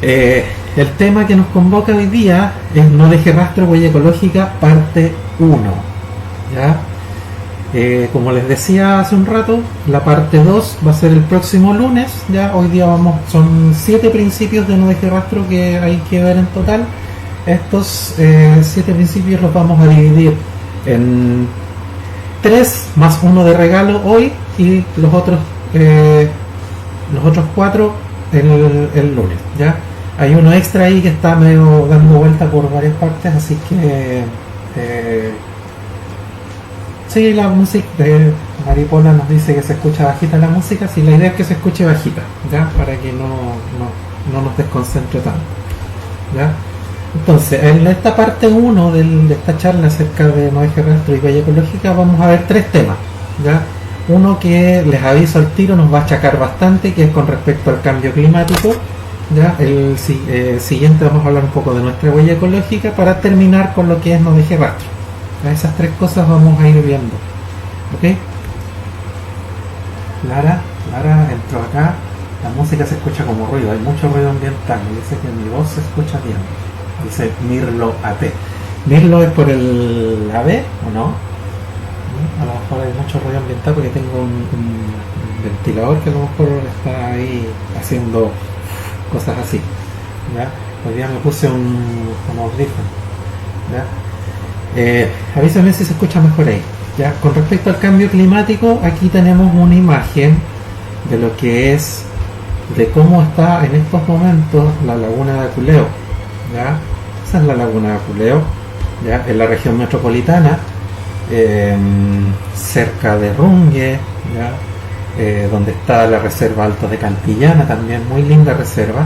El tema que nos convoca hoy día es No deje rastro, huella ecológica, parte 1. ¿Ya? Como les decía hace un rato, la parte 2 va a ser el próximo lunes. Ya hoy día son 7 principios de no deje rastro que hay que ver en total. Estos 7 principios los vamos a dividir en 3 más 1 de regalo hoy y los otros 4 el lunes. ¿Ya? Hay uno extra ahí que está medio dando vuelta por varias partes, así que sí, la música de Maripola nos dice que se escucha bajita la música. Sí, la idea es que se escuche bajita, ¿ya? Para que no nos desconcentre tanto, ¿ya? Entonces, en esta parte 1 de esta charla acerca de no deje rastro y huella ecológica vamos a ver 3 temas, ¿ya? Uno que les aviso al tiro nos va a achacar bastante, que es con respecto al cambio climático. Ya, el siguiente vamos a hablar un poco de nuestra huella ecológica para terminar con lo que es no deje rastro. A esas 3 cosas vamos a ir viendo. ¿Ok? Lara entró acá. La música se escucha como ruido, hay mucho ruido ambiental. Me dice que mi voz se escucha bien. Dice Mirlo AT. ¿Mirlo es por el AB o no? A lo mejor hay mucho ruido ambiental porque tengo un ventilador que a lo mejor está ahí haciendo cosas así, ¿ya? Hoy día me puse un audífono, ¿ya? Avísame si se escucha mejor ahí, ¿ya? Con respecto al cambio climático, aquí tenemos una imagen de lo que es, de cómo está en estos momentos la laguna de Aculeo, ¿ya? Esa es la laguna de Aculeo, ¿ya? En la región metropolitana, cerca de Rungue, ¿ya? Donde está la reserva Altos de Cantillana, también muy linda reserva,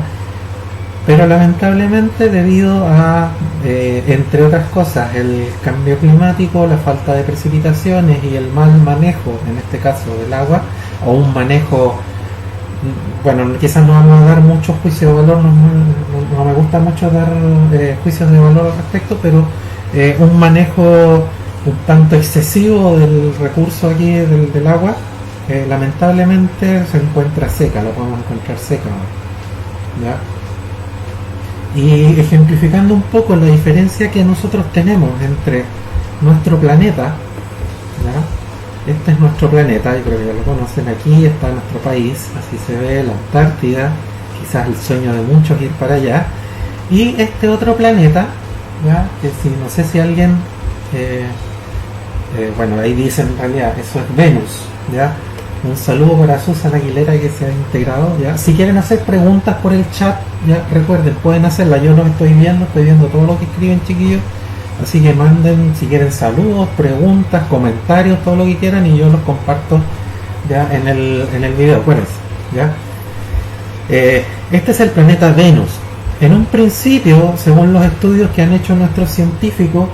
pero lamentablemente debido a, entre otras cosas, el cambio climático, la falta de precipitaciones y el mal manejo, en este caso del agua, o un manejo, bueno, quizás no vamos a dar muchos juicios de valor, no me gusta mucho dar juicios de valor al respecto, pero un manejo un tanto excesivo del recurso aquí del agua. Lamentablemente se encuentra seca, la podemos encontrar seca, ¿ya? Y ejemplificando un poco la diferencia que nosotros tenemos entre nuestro planeta, ¿ya? Este es nuestro planeta, yo creo que ya lo conocen, aquí está nuestro país, así se ve la Antártida, quizás el sueño de muchos ir para allá, y este otro planeta, ¿ya? Que no sé si alguien, bueno, ahí dicen en realidad, eso es Venus, ¿ya? Un saludo para Susan Aguilera que se ha integrado, ¿ya? Si quieren hacer preguntas por el chat, ya recuerden, pueden hacerlas. Yo no estoy viendo todo lo que escriben, chiquillos. Así que manden, si quieren, saludos, preguntas, comentarios, todo lo que quieran, y yo los comparto ya en el video, acuérdense, ¿ya? Este es el planeta Venus. En un principio, según los estudios que han hecho nuestros científicos,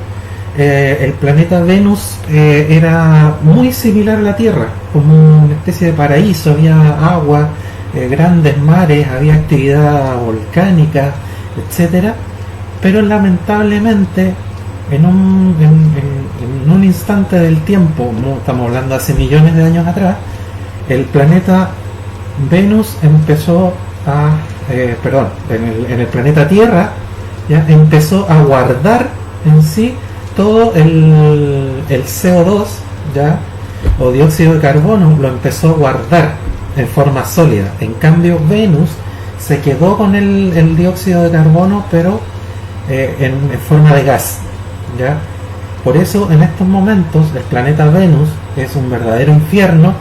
el planeta Venus era muy similar a la Tierra, como una especie de paraíso. Había agua, grandes mares, había actividad volcánica, etcétera. Pero lamentablemente en un instante del tiempo, no estamos hablando hace millones de años atrás, el planeta Venus empezó a en el planeta Tierra ya empezó a guardar en sí todo el CO2, ¿ya? O dióxido de carbono, lo empezó a guardar en forma sólida. En cambio Venus se quedó con el dióxido de carbono, pero en forma de gas, ¿ya? Por eso en estos momentos el planeta Venus es un verdadero infierno,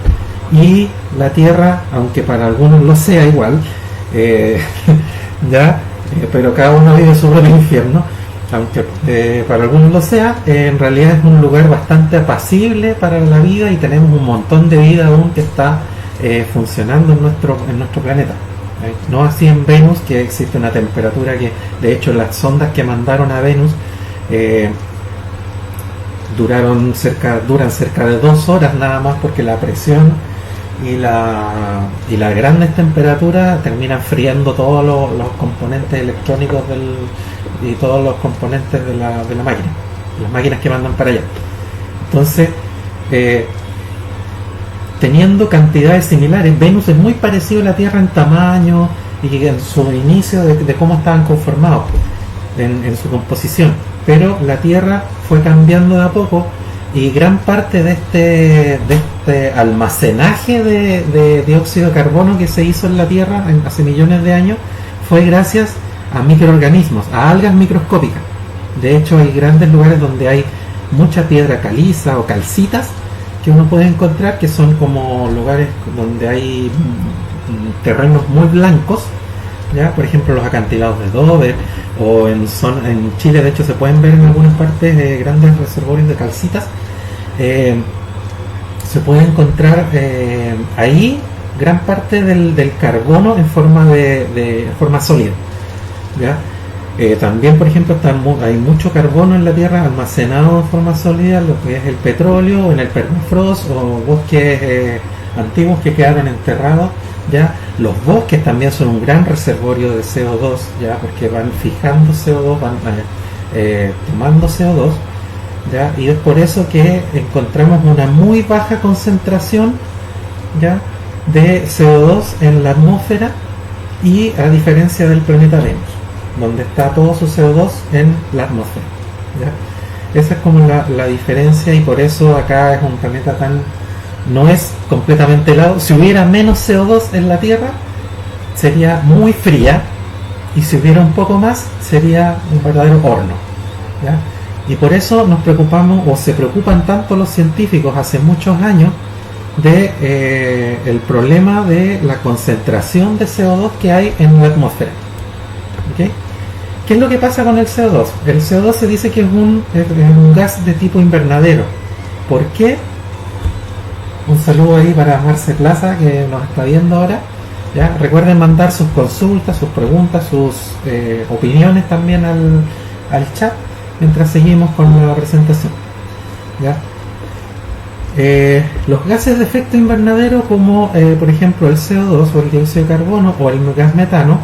y la Tierra, aunque para algunos lo sea igual, ¿ya? Pero cada uno vive su propio infierno. Aunque para algunos lo sea, en realidad es un lugar bastante apacible para la vida, y tenemos un montón de vida aún que está funcionando en nuestro planeta. No así en Venus, que existe una temperatura que, de hecho, las sondas que mandaron a Venus duran cerca de 2 horas nada más, porque la presión y las grandes temperaturas terminan friendo todos los componentes electrónicos y todos los componentes de la máquina, las máquinas que mandan para allá. Entonces, teniendo cantidades similares, Venus es muy parecido a la Tierra en tamaño, y en su inicio de cómo estaban conformados en su composición. Pero la Tierra fue cambiando de a poco, y gran parte de este almacenaje de dióxido de carbono que se hizo en la Tierra hace millones de años fue gracias a microorganismos, a algas microscópicas. De hecho, hay grandes lugares donde hay mucha piedra caliza o calcitas que uno puede encontrar, que son como lugares donde hay terrenos muy blancos, ¿ya? Por ejemplo, los acantilados de Dover, o en Chile, de hecho, se pueden ver en algunas partes grandes reservorios de calcitas. Se puede encontrar ahí gran parte del carbono en forma de forma sólida, ¿ya? También, por ejemplo, hay mucho carbono en la Tierra almacenado en forma sólida, lo que es el petróleo, o en el permafrost, o bosques antiguos que quedaron enterrados, ¿ya? Los bosques también son un gran reservorio de CO2, ¿ya? Porque van fijando CO2, van tomando CO2, ¿ya? Y es por eso que encontramos una muy baja concentración, ¿ya?, de CO2 en la atmósfera, y a diferencia del planeta Venus, donde está todo su CO2 en la atmósfera, ¿ya? Esa es como la diferencia, y por eso acá es un planeta no es completamente helado. Si hubiera menos CO2 en la Tierra, sería muy fría, y si hubiera un poco más, sería un verdadero horno, ¿ya? Y por eso nos preocupamos, o se preocupan tanto los científicos hace muchos años, de el problema de la concentración de CO2 que hay en la atmósfera, ¿okay? ¿Qué es lo que pasa con el CO2? El CO2 se dice que es un gas de tipo invernadero. ¿Por qué? Un saludo ahí para Marce Plaza, que nos está viendo ahora, ¿ya? Recuerden mandar sus consultas, sus preguntas, sus opiniones también al chat mientras seguimos con la presentación, ¿ya? Los gases de efecto invernadero, como por ejemplo el CO2 o el dióxido de carbono o el gas metano,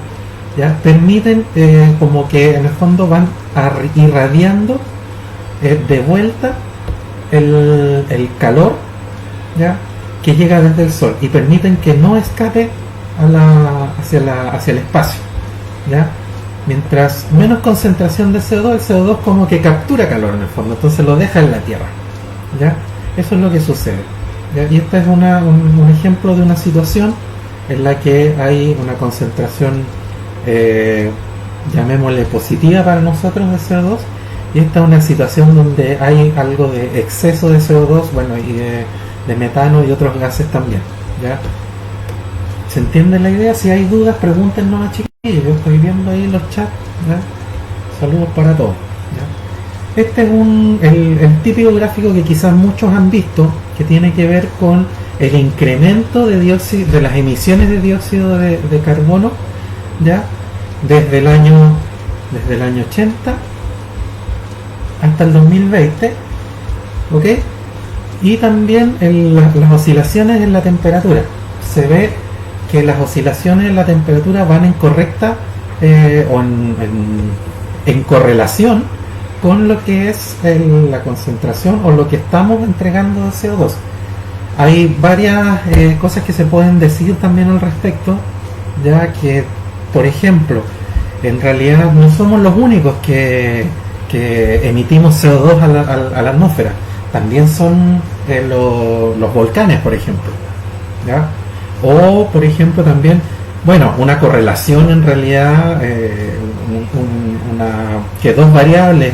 ¿ya?, permiten como que en el fondo van irradiando de vuelta el calor, ¿ya?, que llega desde el sol, y permiten que no escape hacia el espacio, ¿ya? Mientras menos concentración de CO2, el CO2 como que captura calor en el fondo, entonces lo deja en la Tierra, ¿ya? Eso es lo que sucede, ¿ya? Y este es un ejemplo de una situación en la que hay una concentración, llamémosle positiva para nosotros, de CO2, y esta es una situación donde hay algo de exceso de CO2, bueno, y de metano y otros gases también, ¿ya? ¿Se entiende la idea? Si hay dudas, pregúntenos a chiquillos, yo estoy viendo ahí los chats, ¿ya? Saludos para todos, ¿ya? Este es el típico gráfico que quizás muchos han visto, que tiene que ver con el incremento de las emisiones de dióxido de carbono, ¿ya?, desde el año 80 hasta el 2020, ¿ok? Y también las oscilaciones en la temperatura. Se ve que las oscilaciones en la temperatura van en correcta o en correlación con lo que es la concentración o lo que estamos entregando de CO2. Hay varias cosas que se pueden decir también al respecto, ya que, por ejemplo, en realidad no somos los únicos que emitimos CO2 a la atmósfera. También son los volcanes, por ejemplo, ¿ya? O, por ejemplo, también, bueno, una correlación en realidad, que dos variables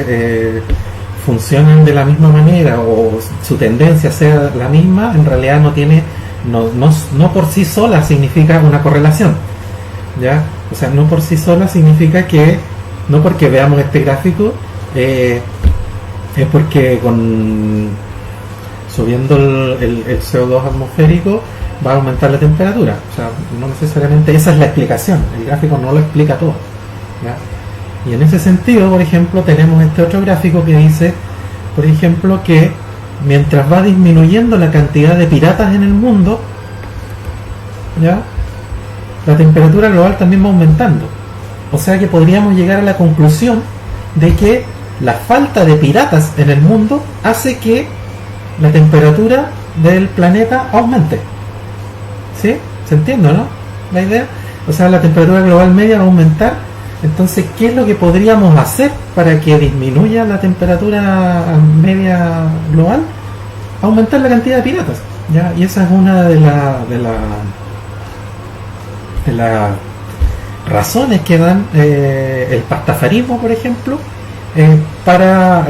funcionan de la misma manera, o su tendencia sea la misma, en realidad no por sí sola significa una correlación, ¿ya? O sea, no por sí sola significa que, no porque veamos este gráfico, es porque subiendo el CO2 atmosférico va a aumentar la temperatura. O sea, no necesariamente esa es la explicación, el gráfico no lo explica todo, ¿ya? Y en ese sentido, por ejemplo, tenemos este otro gráfico que dice, por ejemplo, que mientras va disminuyendo la cantidad de piratas en el mundo, ¿ya?, la temperatura global también va aumentando. O sea que podríamos llegar a la conclusión de que la falta de piratas en el mundo hace que la temperatura del planeta aumente. ¿Sí? ¿Se entiende, no? La idea. o sea, la temperatura global media va a aumentar. Entonces, ¿qué es lo que podríamos hacer para que disminuya la temperatura media global? Aumentar la cantidad de piratas, ¿ya? Y esa es una de las razones que dan el pastafarismo, por ejemplo, para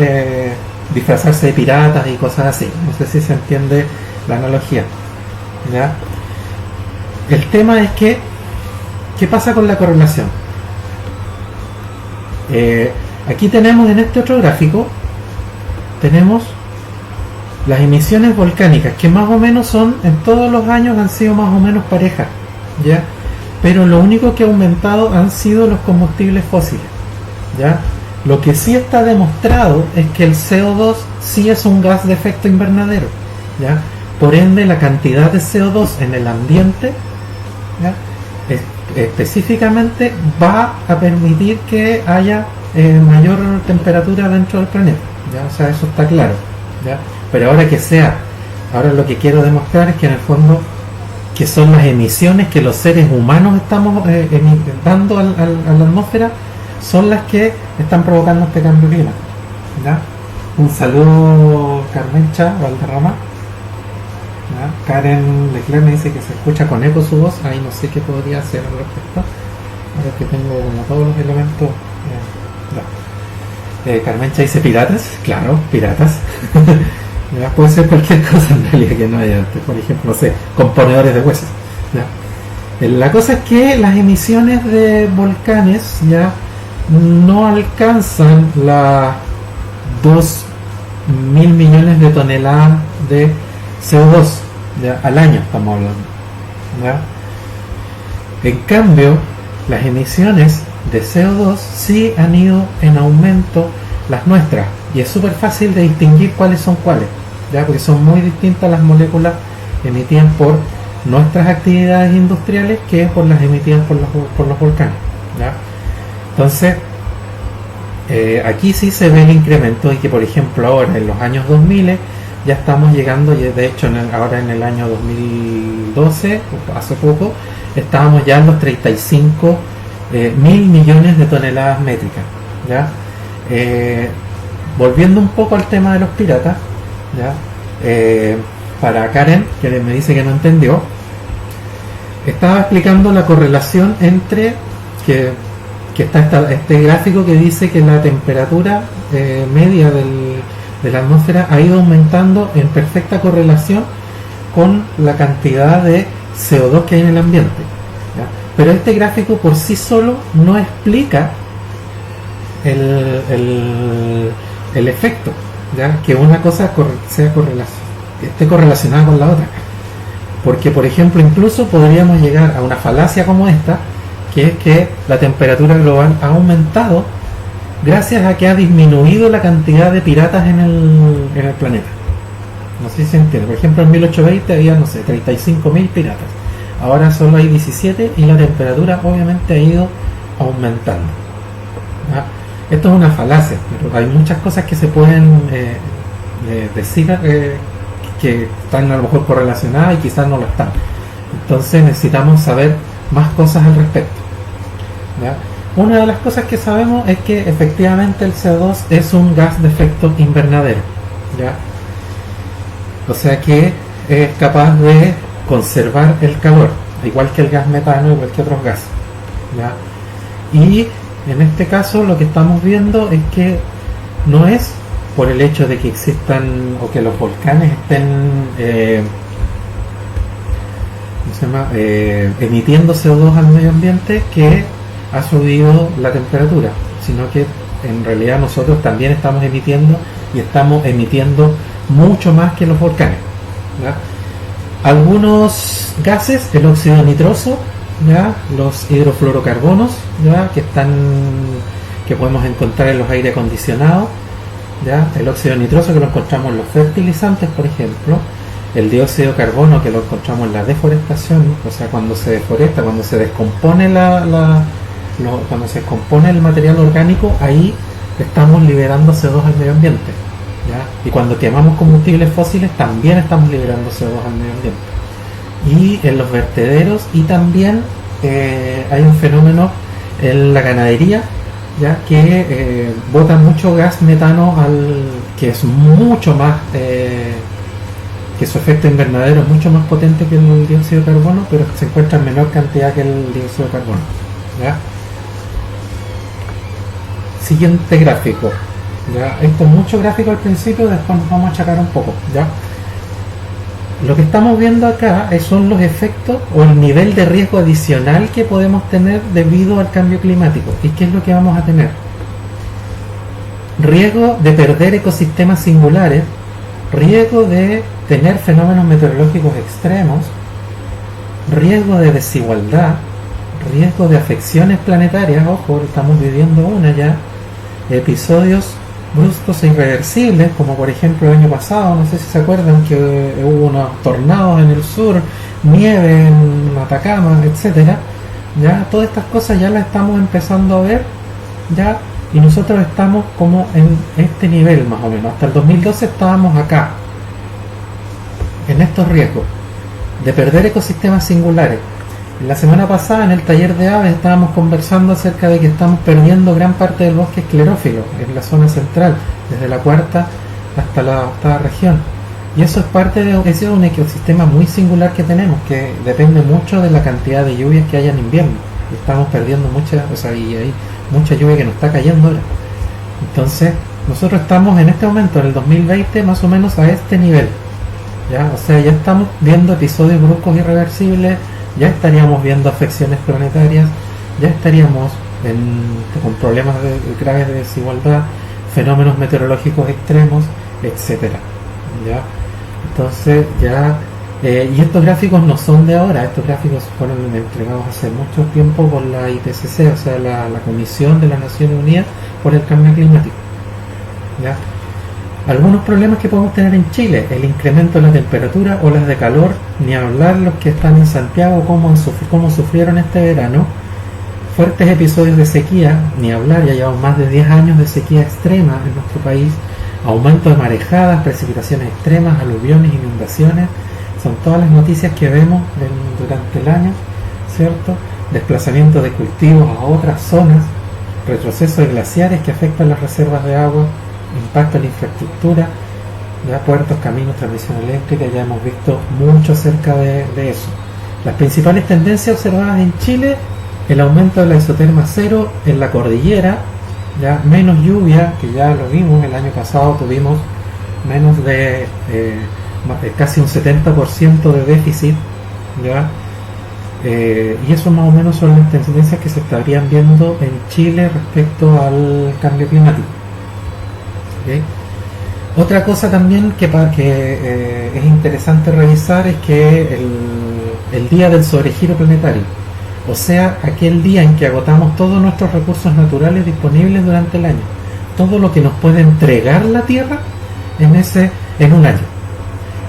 disfrazarse de piratas y cosas así. No sé si se entiende la analogía, ¿ya? El tema es que, ¿qué pasa con la correlación? Aquí tenemos en este otro gráfico, tenemos las emisiones volcánicas, que más o menos son, en todos los años han sido más o menos parejas, ¿ya? Pero lo único que ha aumentado han sido los combustibles fósiles, ¿ya? Lo que sí está demostrado es que el CO2 sí es un gas de efecto invernadero, ¿ya? Por ende, la cantidad de CO2 en el ambiente, ¿ya? Específicamente va a permitir que haya mayor temperatura dentro del planeta, ¿ya? O sea, eso está claro, ¿ya? Pero ahora lo que quiero demostrar es que en el fondo, que son las emisiones que los seres humanos estamos dando a la atmósfera, son las que están provocando este cambio climático, ¿ya? Un saludo, Carmencha Valderrama. ¿Ya? Karen Leclerc me dice que se escucha con eco su voz. Ahí no sé qué podría hacer al respecto, ahora que tengo como todos los elementos. Carmencha dice piratas, claro, piratas. ¿Ya? Puede ser cualquier cosa en realidad que no haya antes, por ejemplo, no sé, componedores de huesos, ¿ya? La cosa es que las emisiones de volcanes ya no alcanzan las 2.000 millones de toneladas de CO2, ¿ya? Al año estamos hablando, ¿ya? En cambio, las emisiones de CO2 sí han ido en aumento, las nuestras, y es súper fácil de distinguir cuáles son cuáles, ¿ya? Porque son muy distintas las moléculas emitidas por nuestras actividades industriales que por las emitidas por los volcanes, ¿ya? Entonces, aquí sí se ve el incremento, y que por ejemplo ahora en los años 2000 ya estamos llegando, y de hecho ahora en el año 2012, hace poco, estábamos ya en los 35 mil millones de toneladas métricas, ¿ya? Volviendo un poco al tema de los piratas, ¿ya? Para Karen, que me dice que no entendió, estaba explicando la correlación entre que está este gráfico que dice que la temperatura media de la atmósfera ha ido aumentando en perfecta correlación con la cantidad de CO2 que hay en el ambiente, ¿ya? Pero este gráfico por sí solo no explica el efecto, ¿ya? Que una cosa esté correlacionada con la otra, porque por ejemplo incluso podríamos llegar a una falacia como esta, que es que la temperatura global ha aumentado gracias a que ha disminuido la cantidad de piratas en el planeta. No sé si se entiende. Por ejemplo, en 1820 había, no sé, 35.000 piratas. Ahora solo hay 17 y la temperatura obviamente ha ido aumentando, ¿ya? Esto es una falacia, pero hay muchas cosas que se pueden decir que están a lo mejor correlacionadas y quizás no lo están. Entonces necesitamos saber más cosas al respecto, ¿ya? Una de las cosas que sabemos es que efectivamente el CO2 es un gas de efecto invernadero, ¿ya? O sea que es capaz de conservar el calor, igual que el gas metano, igual que otros gases, ¿ya? Y en este caso lo que estamos viendo es que no es por el hecho de que existan o que los volcanes estén emitiendo CO2 al medio ambiente que ha subido la temperatura, sino que en realidad nosotros también estamos emitiendo, y estamos emitiendo mucho más que los volcanes, ¿ya? Algunos gases, el óxido nitroso, ¿ya? Los hidrofluorocarbonos, ¿ya? que podemos encontrar en los aire acondicionados, ¿ya? El óxido nitroso que lo encontramos en los fertilizantes, por ejemplo. El dióxido de carbono que lo encontramos en la deforestación, o sea, cuando se deforesta, cuando se descompone cuando se descompone el material orgánico, ahí estamos liberando CO2 al medio ambiente, ¿ya? Y cuando quemamos combustibles fósiles también estamos liberando CO2 al medio ambiente. Y en los vertederos y también hay un fenómeno en la ganadería, ya que bota mucho gas metano, que es mucho más, que su efecto invernadero es mucho más potente que el dióxido de carbono, pero se encuentra en menor cantidad que el dióxido de carbono, ¿ya? Siguiente gráfico, ¿ya? Esto es mucho gráfico al principio, después nos vamos a achacar un poco, ¿ya? Lo que estamos viendo acá son los efectos o el nivel de riesgo adicional que podemos tener debido al cambio climático. ¿Y qué es lo que vamos a tener? Riesgo de perder ecosistemas singulares, riesgo de tener fenómenos meteorológicos extremos, riesgo de desigualdad, riesgo de afecciones planetarias, ojo, estamos viviendo una ya, episodios bruscos e irreversibles, como por ejemplo el año pasado, no sé si se acuerdan que hubo unos tornados en el sur, nieve en Atacama, etcétera. Ya todas estas cosas ya las estamos empezando a ver, ya, y nosotros estamos como en este nivel más o menos. Hasta el 2012 estábamos acá, en estos riesgos de perder ecosistemas singulares. La semana pasada en el taller de aves estábamos conversando acerca de que estamos perdiendo gran parte del bosque esclerófilo en la zona central, desde la cuarta hasta la octava región. Y eso es parte de ese es un ecosistema muy singular que tenemos, que depende mucho de la cantidad de lluvias que haya en invierno. Y estamos perdiendo mucha, y hay mucha lluvia que nos está cayendo ahora. Entonces, nosotros estamos en este momento, en el 2020, más o menos a este nivel, ¿ya? O sea, ya estamos viendo episodios bruscos irreversibles, ya estaríamos viendo afecciones planetarias, ya estaríamos con problemas graves de desigualdad, fenómenos meteorológicos extremos, etcétera, ¿ya? Entonces ya, y estos gráficos no son de ahora, estos gráficos fueron entregados hace mucho tiempo por la IPCC, o sea, la Comisión de las Naciones Unidas por el Cambio Climático, ¿ya? Algunos problemas que podemos tener en Chile: el incremento de la temperatura, olas de calor, ni hablar los que están en Santiago, cómo sufrieron este verano, fuertes episodios de sequía, ni hablar, ya llevamos más de 10 años de sequía extrema en nuestro país, aumento de marejadas, precipitaciones extremas, aluviones, inundaciones, son todas las noticias que vemos durante el año, ¿cierto? Desplazamiento de cultivos a otras zonas, retroceso de glaciares que afectan las reservas de agua, impacto en la infraestructura, ya puertos, caminos, transmisión eléctrica, ya hemos visto mucho acerca de eso. Las principales tendencias observadas en Chile: el aumento de la isoterma cero en la cordillera, ya menos lluvia, que ya lo vimos, el año pasado tuvimos menos de casi un 70% de déficit, ya, y eso más o menos son las tendencias que se estarían viendo en Chile respecto al cambio climático. ¿Okay? Otra cosa también que es interesante revisar es que el día del sobregiro planetario, o sea, aquel día en que agotamos todos nuestros recursos naturales disponibles durante el año, todo lo que nos puede entregar la Tierra en un año.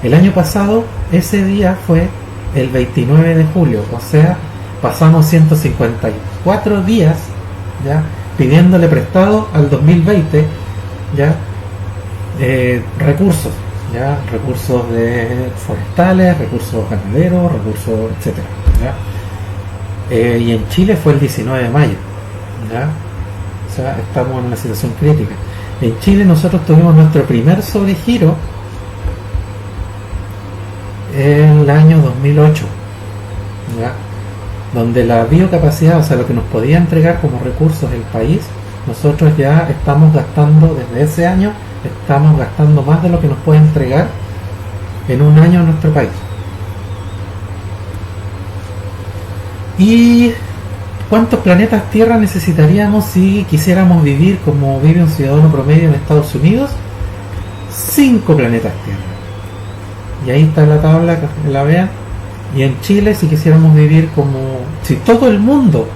El año pasado ese día fue el 29 de julio, o sea, pasamos 154 días ya pidiéndole prestado al 2020 ya recursos de forestales, recursos ganaderos, recursos, etcétera, ¿ya? Y en Chile fue el 19 de mayo, ¿ya? O sea, estamos en una situación crítica. En Chile nosotros tuvimos nuestro primer sobregiro en el año 2008, ¿ya? Donde la biocapacidad, o sea, lo que nos podía entregar como recursos el país, nosotros ya estamos gastando, desde ese año, estamos gastando más de lo que nos puede entregar en un año en nuestro país. ¿Y cuántos planetas Tierra necesitaríamos si quisiéramos vivir como vive un ciudadano promedio en Estados Unidos? 5 planetas Tierra. Y ahí está la tabla, que la vean. Y en Chile, si quisiéramos vivir si todo el mundo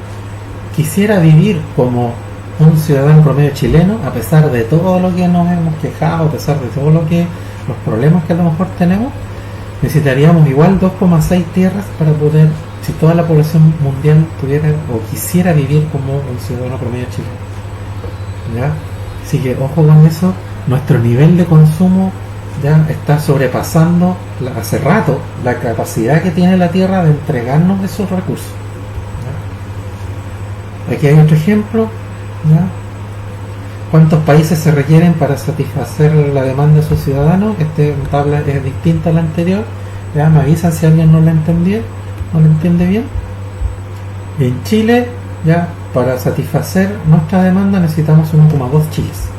quisiera vivir como un ciudadano promedio chileno, a pesar de todo lo que nos hemos quejado, a pesar de todo los problemas que a lo mejor tenemos, necesitaríamos igual 2,6 tierras para poder, si toda la población mundial pudiera o quisiera vivir como un ciudadano promedio chileno, ¿ya? Así que ojo con eso, nuestro nivel de consumo ya está sobrepasando hace rato la capacidad que tiene la Tierra de entregarnos esos recursos, ¿ya? Aquí hay otro ejemplo, ¿ya? ¿Cuántos países se requieren para satisfacer la demanda de sus ciudadanos? Esta tabla es distinta a la anterior. Ya me avisan si alguien no la entiende bien. En Chile, ya para satisfacer nuestra demanda necesitamos 1,2 chiles.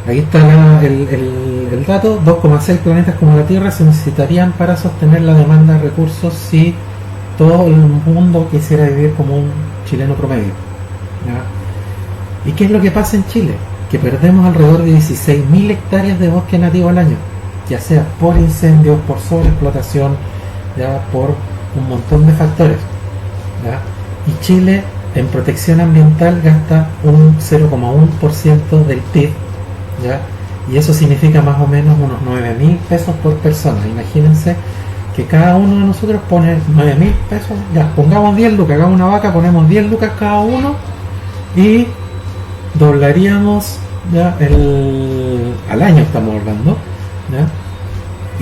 ¿Ya? Ahí está el dato. 2,6 planetas como la Tierra se necesitarían para sostener la demanda de recursos si todo el mundo quisiera vivir como un chileno promedio. ¿Ya? ¿Y qué es lo que pasa en Chile? Que perdemos alrededor de 16.000 hectáreas de bosque nativo al año, ya sea por incendios, por sobreexplotación, ya por un montón de factores. ¿Ya? Y Chile en protección ambiental gasta un 0,1% del PIB, ¿ya? Y eso significa más o menos unos 9.000 pesos por persona. Imagínense que cada uno de nosotros pone 9.000 pesos, ya, pongamos 10 lucas, hagamos una vaca, ponemos 10 lucas cada uno y doblaríamos, ya, al año estamos hablando, ¿ya?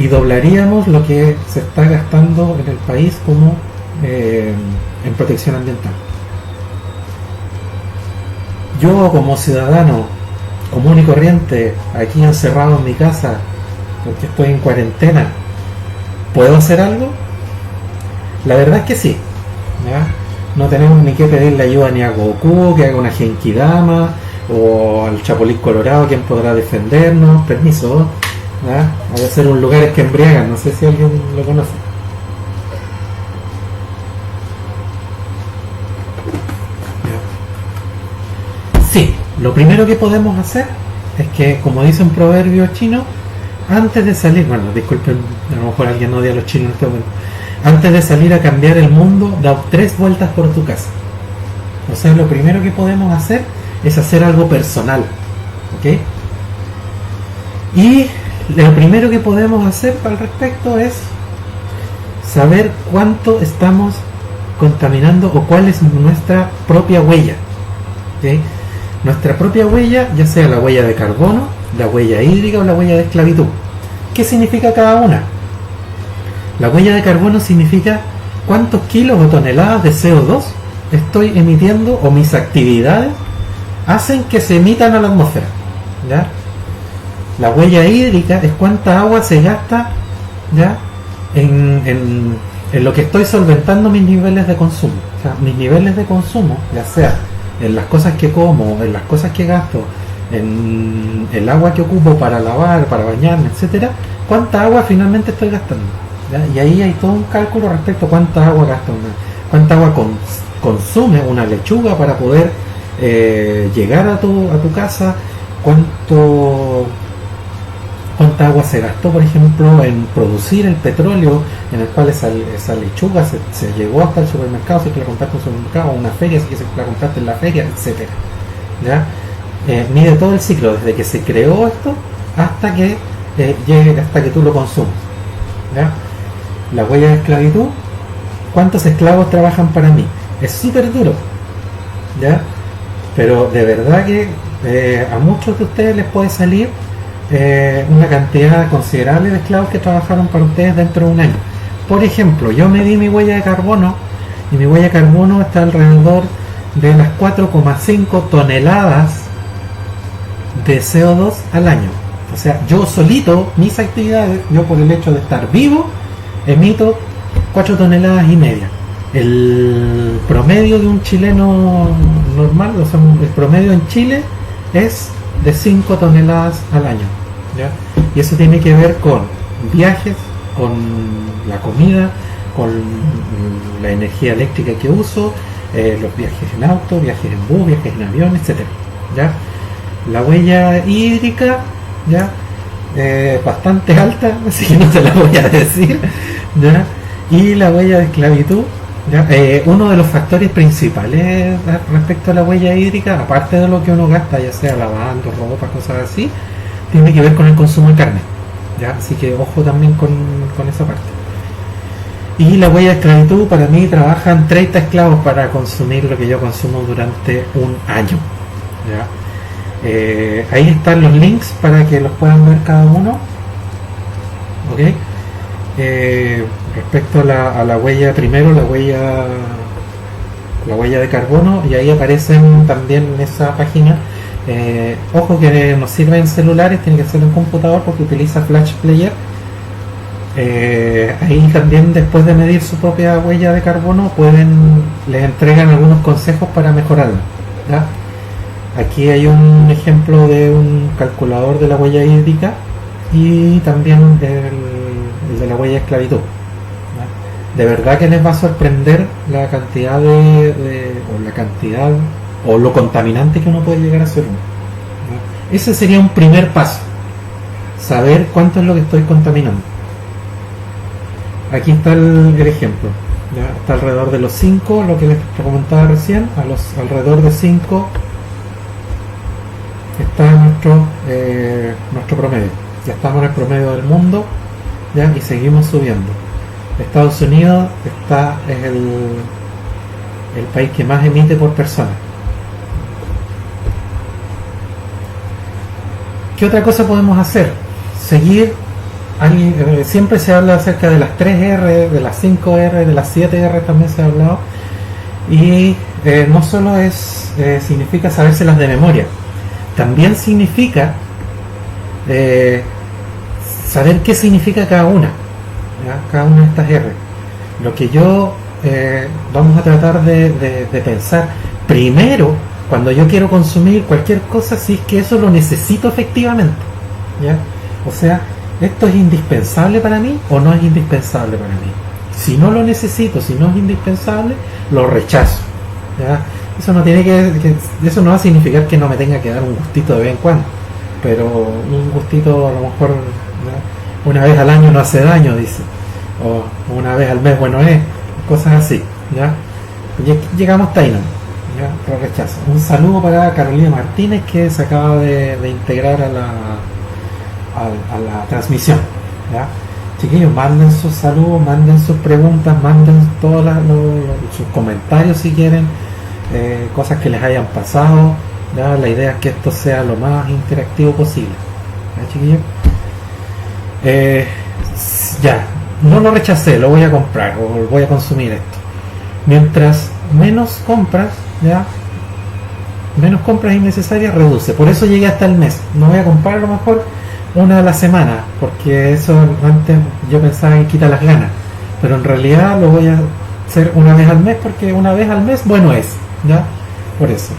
Y doblaríamos lo que se está gastando en el país como en protección ambiental. Yo como ciudadano común y corriente, aquí encerrado en mi casa porque estoy en cuarentena, ¿puedo hacer algo? La verdad es que sí, ¿ya? No tenemos ni que pedirle ayuda ni a Goku, que haga una Genkidama, o al Chapulín Colorado, quien podrá defendernos. Permiso, ¿ya? Voy a hacer un lugar que embriagan, no sé si alguien lo conoce. ¿Ya? Sí, lo primero que podemos hacer es que, como dice un proverbio chino, antes de salir, bueno, disculpen, a lo mejor alguien odia a los chinos en este momento, antes de salir a cambiar el mundo, da 3 vueltas por tu casa. O sea, lo primero que podemos hacer es hacer algo personal, ¿ok? Y lo primero que podemos hacer al respecto es saber cuánto estamos contaminando o cuál es nuestra propia huella, ¿ok? Nuestra propia huella, ya sea la huella de carbono, la huella hídrica o la huella de esclavitud. ¿Qué significa cada una? La huella de carbono significa cuántos kilos o toneladas de CO2 estoy emitiendo o mis actividades hacen que se emitan a la atmósfera, ¿ya? La huella hídrica es cuánta agua se gasta, ¿ya? en lo que estoy solventando mis niveles de consumo. O sea, mis niveles de consumo, ya sea en las cosas que como, en las cosas que gasto, en el agua que ocupo para lavar, para bañarme, etcétera, cuánta agua finalmente estoy gastando, ¿ya? Y ahí hay todo un cálculo respecto a cuánta agua gasta cuánta agua consume una lechuga para poder llegar a tu casa, cuánta agua se gastó, por ejemplo, en producir el petróleo en el cual esa lechuga se llegó hasta el supermercado, si es que la compraste en un supermercado, o una feria, si es que la compraste en la feria, etcétera, ¿ya? Mide todo el ciclo, desde que se creó esto hasta que llegue, hasta que tú lo consumes, ¿ya? La huella de esclavitud, ¿cuántos esclavos trabajan para mí? Es súper duro, ¿ya? Pero de verdad que a muchos de ustedes les puede salir una cantidad considerable de esclavos que trabajaron para ustedes dentro de un año. Por ejemplo, yo medí mi huella de carbono y mi huella de carbono está alrededor de las 4,5 toneladas de CO2 al año. O sea, yo solito, mis actividades, yo por el hecho de estar vivo, emito 4,5 toneladas. El promedio de un chileno normal, o sea, el promedio en Chile es de 5 toneladas al año, ¿ya? Y eso tiene que ver con viajes, con la comida, con la energía eléctrica que uso, los viajes en auto, viajes en bus, viajes en avión, etcétera, ¿ya? La huella hídrica, ¿ya? Bastante alta, así que no te la voy a decir, ¿ya? Y la huella de esclavitud, ¿ya? Uno de los factores principales respecto a la huella hídrica, aparte de lo que uno gasta, ya sea lavando, ropa, cosas así, tiene que ver con el consumo de carne, ¿ya? Así que ojo también con esa parte. Y la huella de esclavitud, para mí trabajan 30 esclavos para consumir lo que yo consumo durante un año, ¿ya? Ahí están los links para que los puedan ver cada uno, ¿ok? respecto a la huella, primero la huella de carbono, y ahí aparecen también en esa página. Ojo que nos sirve en celulares, tiene que ser en computador porque utiliza Flash Player. Ahí también, después de medir su propia huella de carbono, les entregan algunos consejos para mejorarla, ¿ya? Aquí hay un ejemplo de un calculador de la huella hídrica y también el de la huella de esclavitud, ¿ya? De verdad que les va a sorprender la cantidad o lo contaminante que uno puede llegar a ser, ¿ya? Ese sería un primer paso, saber cuánto es lo que estoy contaminando. Aquí está el ejemplo, ¿ya? Está alrededor de los 5, lo que les comentaba recién, alrededor de 5 está nuestro promedio. Ya estamos en el promedio del mundo, ¿ya? Y seguimos subiendo. Estados Unidos es el país que más emite por persona. ¿Qué otra cosa podemos hacer? Seguir. Siempre se habla acerca de las 3R, de las 5R, de las 7R también se ha hablado, y no solo significa sabérselas de memoria, también significa saber qué significa cada una, ¿ya? Cada una de estas R. Lo que vamos a tratar de pensar primero cuando yo quiero consumir cualquier cosa, si es que eso lo necesito efectivamente, ¿ya? O sea, ¿esto es indispensable para mí o no es indispensable para mí? Si no lo necesito, si no es indispensable, lo rechazo, ¿ya? Eso eso no va a significar que no me tenga que dar un gustito de vez en cuando, pero un gustito a lo mejor, ¿ya? Una vez al año no hace daño, dice, o una vez al mes bueno es, cosas así, ¿ya? Llegamos a Tainan, ¿ya? Lo rechazo. Un saludo para Carolina Martínez, que se acaba de integrar a la transmisión, ¿ya? Chiquillos, manden sus saludos, manden sus preguntas, manden todos sus comentarios si quieren, cosas que les hayan pasado, ¿ya? La idea es que esto sea lo más interactivo posible, ¿ya, chiquillos? Ya, no lo rechacé, lo voy a comprar o voy a consumir esto. Mientras menos compras, ¿ya? Menos compras innecesarias, reduce. Por eso llegué hasta el mes. No voy a comprar a lo mejor una a la semana, porque eso antes yo pensaba que quita las ganas, pero en realidad lo voy a hacer una vez al mes, porque una vez al mes bueno es, ¿ya? Por eso.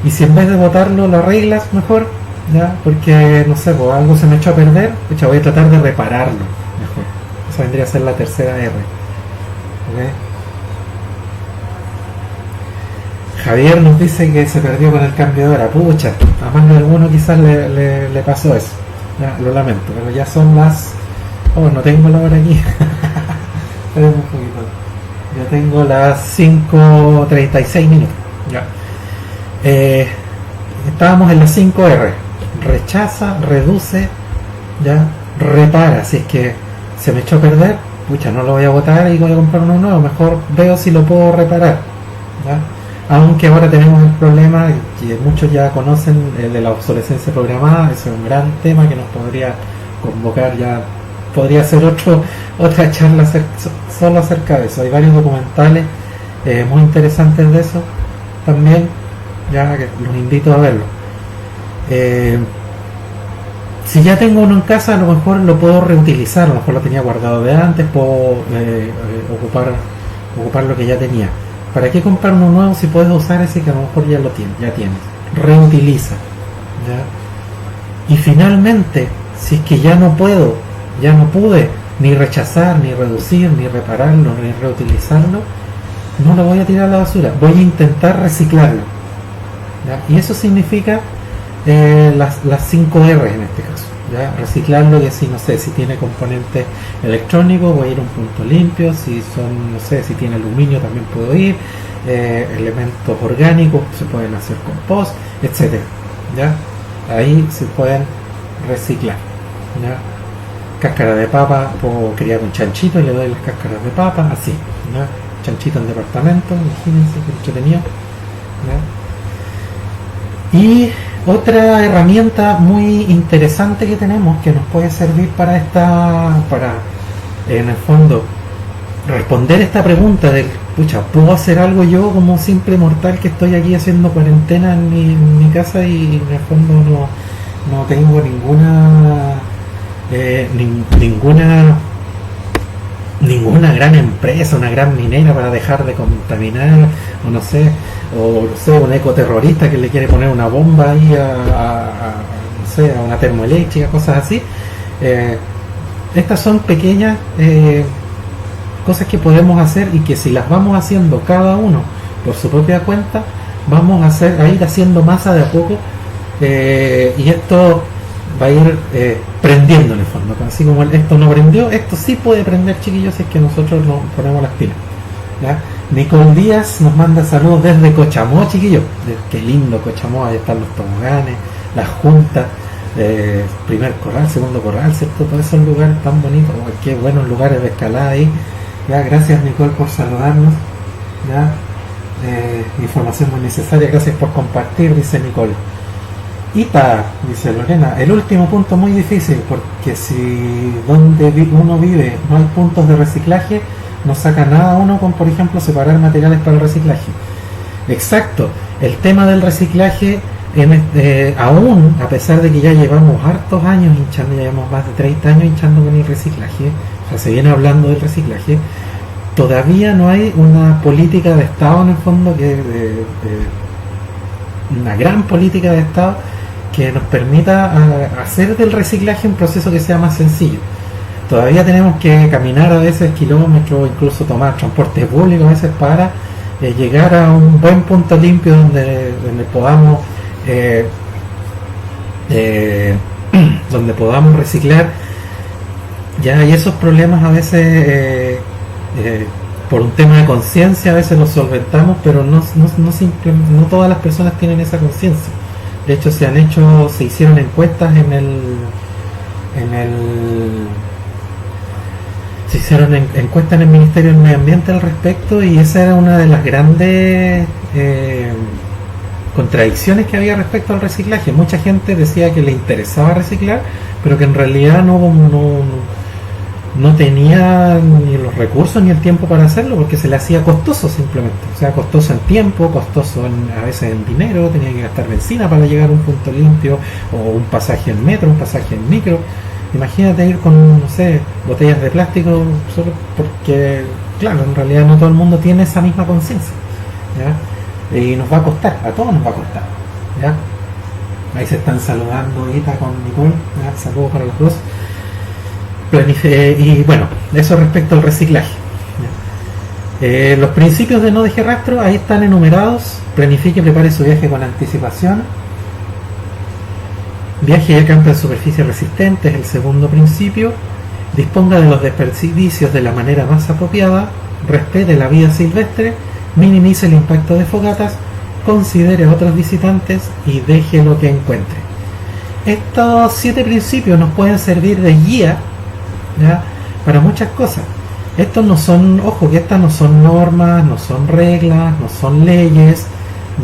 Y si en vez de botarlo lo arreglas mejor, ¿ya? Porque no sé, pues algo se me echó a perder, pucha, voy a tratar de repararlo mejor. Esa vendría a ser la tercera R, ¿okay? Javier nos dice que se perdió con el cambio de hora. Pucha, a más de alguno quizás le pasó eso. Ya, lo lamento, pero ya son las... Oh, no tengo la hora aquí. Esperen un poquito. Ya tengo las 5:36 minutos. Ya. Estábamos en las 5R. Rechaza, reduce, ya, repara. Si es que se me echó a perder, pucha, no lo voy a botar y voy a comprar uno nuevo. Mejor veo si lo puedo reparar, ¿ya? Aunque ahora tenemos el problema que muchos ya conocen, el de la obsolescencia programada. Eso es un gran tema que nos podría convocar, ya podría ser otra charla solo acerca de eso. Hay varios documentales muy interesantes de eso también, ya que los invito a verlo. Si ya tengo uno en casa, a lo mejor lo puedo reutilizar, a lo mejor lo tenía guardado de antes, puedo ocupar lo que ya tenía. ¿Para qué comprar uno nuevo si puedes usar ese que a lo mejor ya tienes? Reutiliza, ¿ya? Y finalmente, si es que ya no pude ni rechazar, ni reducir, ni repararlo, ni reutilizarlo, no lo voy a tirar a la basura, voy a intentar reciclarlo, ¿ya? Y eso significa las 5 R en este caso, ¿ya? Reciclarlo, y así, no sé, si tiene componentes electrónicos voy a ir a un punto limpio, si tiene aluminio también puedo ir, elementos orgánicos se pueden hacer compost, etcétera, ¿ya? Ahí se pueden reciclar, ¿ya? Cáscara de papa, puedo criar un chanchito y le doy las cáscaras de papa, así, ¿ya? Chanchito en departamento, imagínense que entretenido, ¿ya? Y otra herramienta muy interesante que tenemos, que nos puede servir para en el fondo, responder esta pregunta de, pucha, ¿puedo hacer algo yo como simple mortal que estoy aquí haciendo cuarentena en mi casa y en el fondo no tengo ninguna gran empresa, una gran minera para dejar de contaminar, o no sé, un ecoterrorista que le quiere poner una bomba ahí no sé, a una termoeléctrica, cosas así? Estas son pequeñas cosas que podemos hacer y que si las vamos haciendo cada uno por su propia cuenta, vamos a ir haciendo masa de a poco, y esto va a ir prendiendo en el fondo. Así como esto no prendió, esto sí puede prender, chiquillos, si es que nosotros nos ponemos las pilas, ¿ya? Nicole Díaz nos manda saludos desde Cochamó, chiquillos. Qué lindo Cochamó, ahí están los toboganes, las juntas, primer corral, segundo corral, ¿cierto? Todos esos lugares tan bonitos, qué buenos lugares de escalada ahí. Ya, gracias Nicole por saludarnos, ya, información muy necesaria, gracias por compartir, dice Nicole. IPA, dice Lorena, el último punto muy difícil, porque si donde uno vive no hay puntos de reciclaje, no saca nada uno con, por ejemplo, separar materiales para el reciclaje. Exacto, el tema del reciclaje, aún, a pesar de que ya llevamos hartos años hinchando, ya llevamos más de 30 años hinchando con el reciclaje, o sea, se viene hablando del reciclaje, todavía no hay una política de Estado en el fondo, una gran política de Estado que nos permita hacer del reciclaje un proceso que sea más sencillo. Todavía tenemos que caminar a veces kilómetros, incluso tomar transporte público a veces para llegar a un buen punto limpio donde podamos reciclar, ya, y esos problemas a veces por un tema de conciencia a veces los solventamos, pero no todas las personas tienen esa conciencia. De hecho se hicieron encuestas encuestas en el Ministerio del Medio Ambiente al respecto, y esa era una de las grandes contradicciones que había respecto al reciclaje. Mucha gente decía que le interesaba reciclar, pero que en realidad no tenía ni los recursos ni el tiempo para hacerlo, porque se le hacía costoso simplemente. O sea, costoso en tiempo, costoso a veces en dinero, tenía que gastar benzina para llegar a un punto limpio, o un pasaje en metro, un pasaje en micro. Imagínate ir con, no sé, botellas de plástico, solo porque, claro, en realidad no todo el mundo tiene esa misma conciencia, ¿ya? Y nos va a costar, a todos nos va a costar, ¿ya? Ahí se están saludando ahorita con Nicole, ¿ya? Saludos para los dos. Y bueno, eso respecto al reciclaje, ¿ya? Los principios de no deje rastro, ahí están enumerados. Planifique y prepare su viaje con anticipación. Viaje a campo de superficie resistente es el segundo principio. Disponga de los desperdicios de la manera más apropiada. Respete la vida silvestre. Minimice el impacto de fogatas. Considere a otros visitantes y deje lo que encuentre. Estos 7 principios nos pueden servir de guía, ¿ya?, para muchas cosas. Estos no son, ojo, que estas no son normas, no son reglas, no son leyes,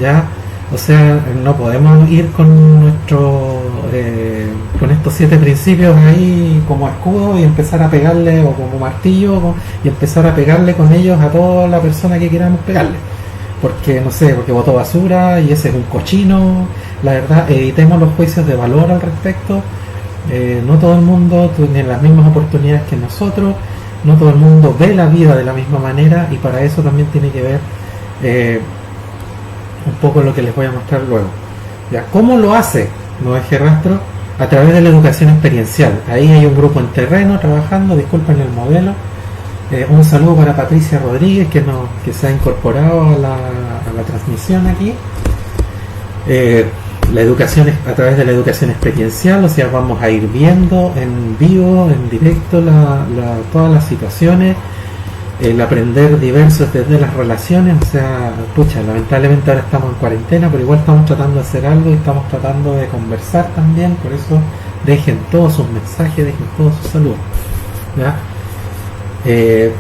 ¿ya? O sea, no podemos ir con con estos 7 principios ahí como escudo y empezar a pegarle, o como martillo, y empezar a pegarle con ellos a toda la persona que queramos pegarle. Porque, no sé, porque botó basura y ese es un cochino. La verdad, evitemos los juicios de valor al respecto. No todo el mundo tiene las mismas oportunidades que nosotros, no todo el mundo ve la vida de la misma manera, y para eso también tiene que ver un poco lo que les voy a mostrar luego. ¿Ya? ¿Cómo lo hace No Deje Rastro? A través de la educación experiencial. Ahí hay un grupo en terreno trabajando, disculpen el modelo. Un saludo para Patricia Rodríguez, que se ha incorporado a la transmisión aquí. La educación es a través de la educación experiencial, o sea, vamos a ir viendo en vivo, en directo, todas las situaciones, el aprender diversos desde las relaciones. O sea, pucha, lamentablemente ahora estamos en cuarentena, pero igual estamos tratando de hacer algo y estamos tratando de conversar también. Por eso dejen todos sus mensajes, dejen todos sus saludos, ¿ya?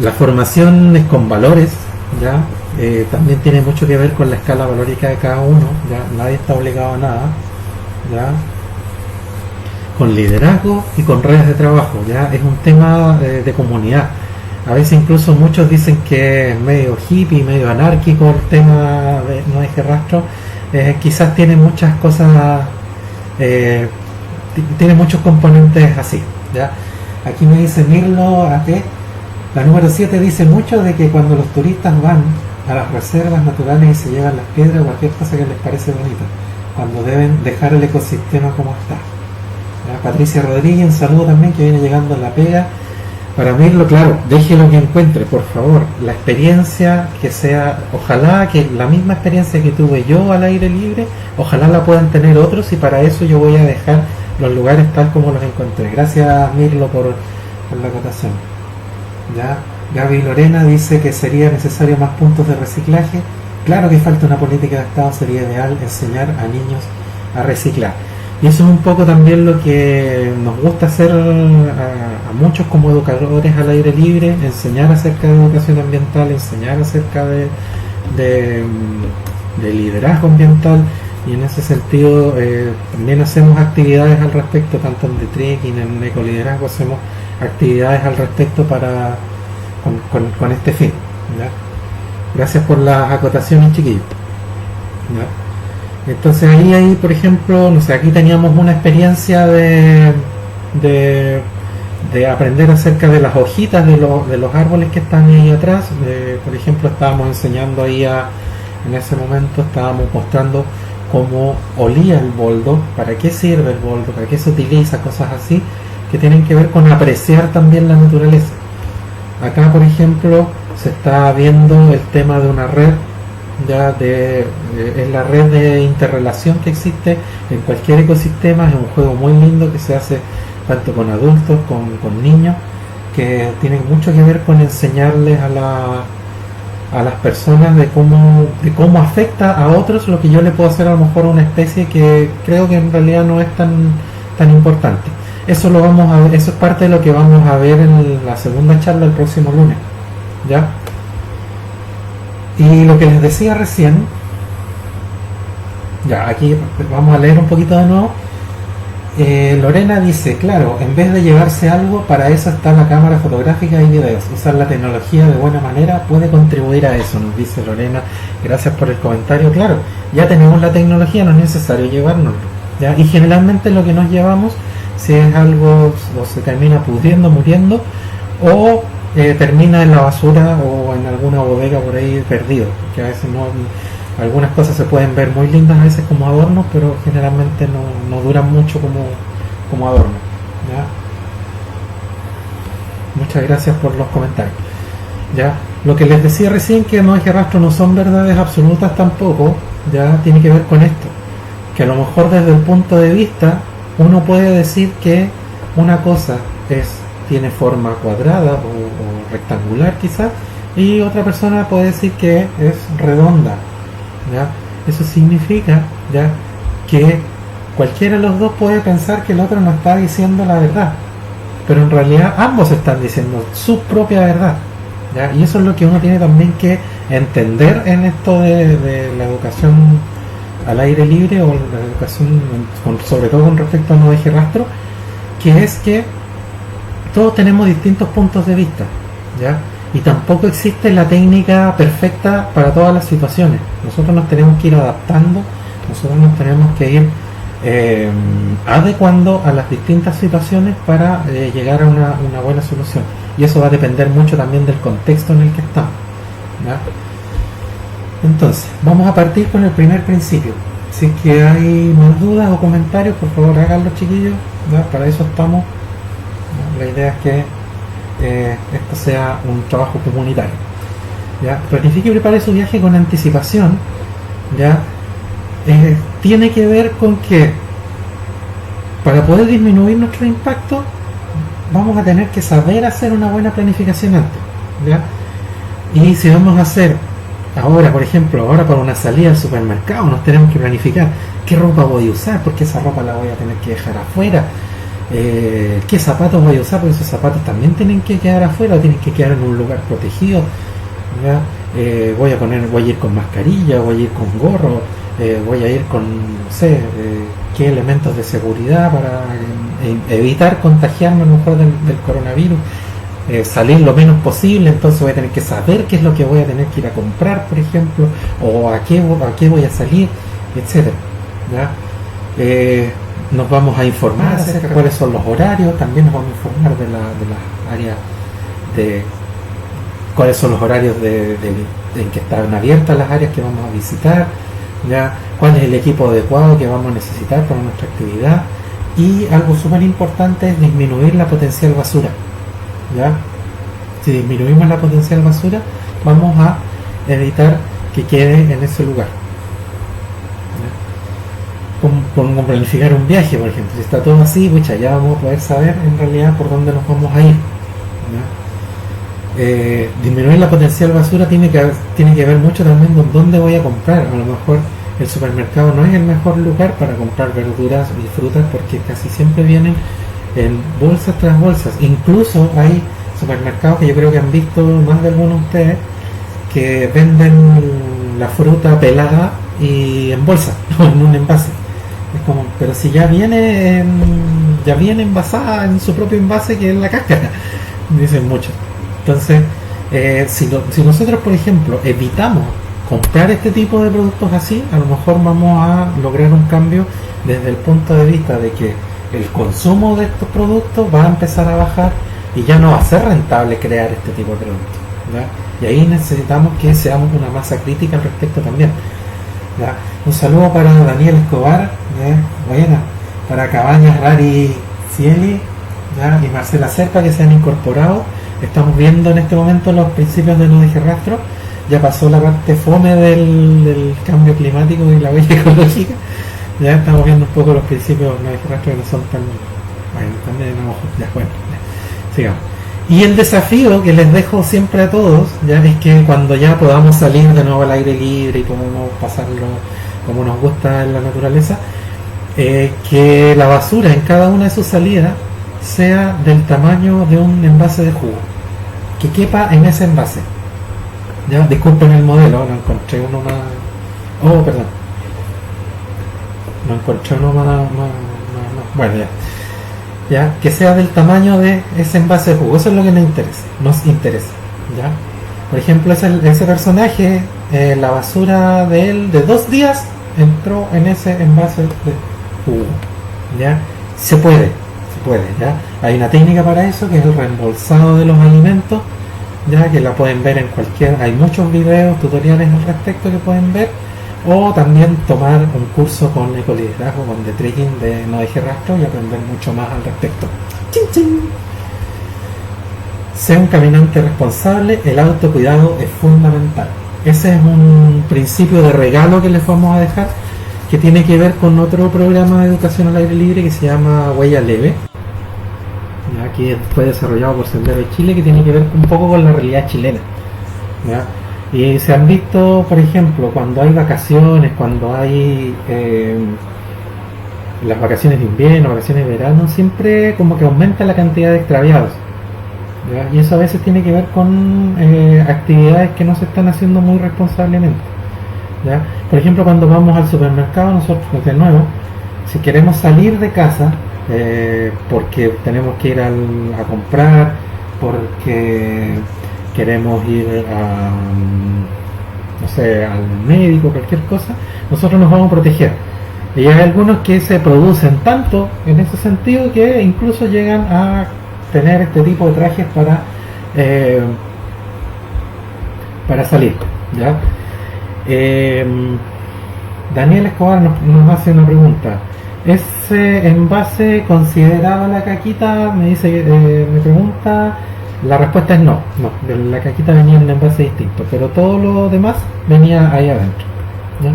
La formación es con valores, ¿ya? También tiene mucho que ver con la escala valórica de cada uno, ¿ya? Nadie está obligado a nada, ¿ya? Con liderazgo y con redes de trabajo, ¿ya? Es un tema de comunidad. A veces incluso muchos dicen que es medio hippie, medio anárquico el tema de No Deje Rastro. Quizás tiene muchas cosas, tiene muchos componentes así, ¿ya? Aquí me dice Mirlo AT, la número 7 dice mucho de que cuando los turistas van a las reservas naturales y se llevan las piedras o cualquier cosa que les parece bonita, cuando deben dejar el ecosistema como está. ¿Ya? Patricia Rodríguez, un saludo también, que viene llegando a la pega. Para Mirlo, claro, deje lo que encuentre, por favor. La experiencia que sea, ojalá que la misma experiencia que tuve yo al aire libre, ojalá la puedan tener otros, y para eso yo voy a dejar los lugares tal como los encontré. Gracias, Mirlo, por la acotación. ¿Ya? Gaby Lorena dice que sería necesario más puntos de reciclaje. Claro que falta una política de Estado, sería ideal enseñar a niños a reciclar. Y eso es un poco también lo que nos gusta hacer a muchos como educadores al aire libre, enseñar acerca de educación ambiental, enseñar acerca de liderazgo ambiental, y en ese sentido también hacemos actividades al respecto, tanto en The Trekking, en Ecoliderazgo, hacemos actividades al respecto con este fin, ¿ya? Gracias por las acotaciones, chiquillos, ¿ya? Entonces ahí, por ejemplo, no sé, aquí teníamos una experiencia de aprender acerca de las hojitas de los árboles que están ahí atrás. Por ejemplo, estábamos enseñando ahí en ese momento estábamos mostrando cómo olía el boldo, para qué sirve el boldo, para qué se utiliza, cosas así que tienen que ver con apreciar también la naturaleza. Acá, por ejemplo, se está viendo el tema de una red, ya es la red de interrelación que existe en cualquier ecosistema. Es un juego muy lindo que se hace tanto con adultos, con niños, que tiene mucho que ver con enseñarles a las personas de cómo afecta a otros lo que yo le puedo hacer a lo mejor a una especie que creo que en realidad no es tan importante. Eso lo vamos a ver, eso es parte de lo que vamos a ver en la segunda charla el próximo lunes, ¿ya? Y lo que les decía recién, ya aquí vamos a leer un poquito de nuevo. Lorena dice, claro, en vez de llevarse algo, para eso está la cámara fotográfica y videos. Usar la tecnología de buena manera puede contribuir a eso, nos dice Lorena. Gracias por el comentario. Claro, ya tenemos la tecnología, no es necesario llevárnoslo, ¿ya? Y generalmente lo que nos llevamos, si es algo o se termina pudriendo, muriendo, o termina en la basura o en alguna bodega por ahí perdido, que a veces no, algunas cosas se pueden ver muy lindas a veces como adornos, pero generalmente no duran mucho como adornos, ¿ya? Muchas gracias por los comentarios, ¿ya? Lo que les decía recién, que No Deje Rastro no son verdades absolutas tampoco, ya tiene que ver con esto, que a lo mejor desde el punto de vista uno puede decir que una cosa tiene forma cuadrada o rectangular quizás, y otra persona puede decir que es redonda, ¿ya? Eso significa, ¿ya?, que cualquiera de los dos puede pensar que el otro no está diciendo la verdad, pero en realidad ambos están diciendo su propia verdad, ¿ya? Y eso es lo que uno tiene también que entender en esto de la educación al aire libre, o la educación sobre todo con respecto a No Deje Rastro, que es que todos tenemos distintos puntos de vista, ¿ya? Y tampoco existe la técnica perfecta para todas las situaciones. Nosotros nos tenemos que ir adaptando, nosotros nos tenemos que ir adecuando a las distintas situaciones para llegar a una buena solución. Y eso va a depender mucho también del contexto en el que estamos, ¿ya? Entonces, vamos a partir con el primer principio. Si es que hay más dudas o comentarios, por favor háganlo, chiquillos, ¿ya? Para eso estamos. La idea es que esto sea un trabajo comunitario, ¿ya? Planifique y prepare su viaje con anticipación, ¿ya? Tiene que ver con que para poder disminuir nuestro impacto vamos a tener que saber hacer una buena planificación antes, ¿ya? Y si vamos a hacer ahora, por ejemplo, para una salida al supermercado, nos tenemos que planificar qué ropa voy a usar, porque esa ropa la voy a tener que dejar afuera, qué zapatos voy a usar, porque esos zapatos también tienen que quedar afuera, o tienen que quedar en un lugar protegido, ¿ya? Voy a ir con mascarilla, voy a ir con gorro, voy a ir con, no sé, qué elementos de seguridad para evitar contagiarme a lo mejor del coronavirus. salir lo menos posible, entonces voy a tener que saber qué es lo que voy a tener que ir a comprar, por ejemplo, o a qué voy a salir, etcétera. ¿Ya? Nos vamos a informar acerca de cuáles son los horarios, también nos vamos a informar de las áreas de cuáles son los horarios en que están abiertas las áreas que vamos a visitar, ¿ya? Cuál es el equipo adecuado que vamos a necesitar para nuestra actividad, y algo súper importante es disminuir la potencial basura, ¿ya? Si disminuimos la potencial basura, vamos a evitar que quede en ese lugar. Como planificar un viaje, por ejemplo, si está todo así, pucha, ya vamos a poder saber en realidad por dónde nos vamos a ir, ¿ya? Disminuir la potencial basura tiene que ver mucho también con dónde voy a comprar. A lo mejor el supermercado no es el mejor lugar para comprar verduras y frutas, porque casi siempre vienen en bolsas tras bolsas. Incluso hay supermercados que yo creo que han visto más de algunos de ustedes que venden la fruta pelada y en bolsa o en un envase. Es como, pero si ya viene envasada en su propio envase, que es la cáscara, dicen muchos. Entonces, si nosotros, por ejemplo, evitamos comprar este tipo de productos así, a lo mejor vamos a lograr un cambio desde el punto de vista de que el consumo de estos productos va a empezar a bajar y ya no va a ser rentable crear este tipo de productos, ¿ya? Y ahí necesitamos que seamos una masa crítica al respecto también, ¿ya? Un saludo para Daniel Escobar, buena, para Cabañas Rari Cieli, ¿ya? Y Marcela Serpa, que se han incorporado. Estamos viendo en este momento los principios de No Deje Rastro. Ya pasó la parte fome del cambio climático y la huella ecológica. Ya estamos viendo un poco los principios de No Deje Rastro, que no son tan bueno, sigamos. Y el desafío que les dejo siempre a todos, ya, es que cuando ya podamos salir de nuevo al aire libre y podamos pasarlo como nos gusta en la naturaleza, que la basura en cada una de sus salidas sea del tamaño de un envase de jugo, que quepa en ese envase. Ya, disculpen el modelo, no encontré uno más. Oh, perdón. No encontré uno más. Bueno, ya, que sea del tamaño de ese envase de jugo. Eso es lo que nos interesa, ¿ya? Por ejemplo, ese personaje, la basura de él de 2 días entró en ese envase de jugo, ¿ya? Se puede, ¿ya? Hay una técnica para eso, que es el reembolsado de los alimentos, ya, que la pueden ver hay muchos videos, tutoriales al respecto que pueden ver, o también tomar un curso con ecoliderazgo, con The Trekking de No Deje Rastro, y aprender mucho más al respecto. ¡Chin, chin! Sea un caminante responsable, el autocuidado es fundamental. Ese es un principio de regalo que les vamos a dejar, que tiene que ver con otro programa de educación al aire libre que se llama Huella Leve, ¿ya? Que fue desarrollado por Sendero de Chile, que tiene que ver un poco con la realidad chilena, ¿ya? Y se han visto, por ejemplo, cuando hay vacaciones, cuando hay las vacaciones de invierno, vacaciones de verano, siempre como que aumenta la cantidad de extraviados, ¿ya? Y eso a veces tiene que ver con actividades que no se están haciendo muy responsablemente, ¿ya? Por ejemplo, cuando vamos al supermercado, nosotros, de nuevo, si queremos salir de casa, porque tenemos que ir a comprar, porque queremos ir al médico, cualquier cosa, nosotros nos vamos a proteger. Y hay algunos que se producen tanto en ese sentido que incluso llegan a tener este tipo de trajes para salir, ¿ya? Daniel Escobar nos hace una pregunta. ¿Ese envase consideraba la caquita? Me pregunta. La respuesta es no, la caquita venía en un envase distinto, pero todo lo demás venía ahí adentro, ¿ya?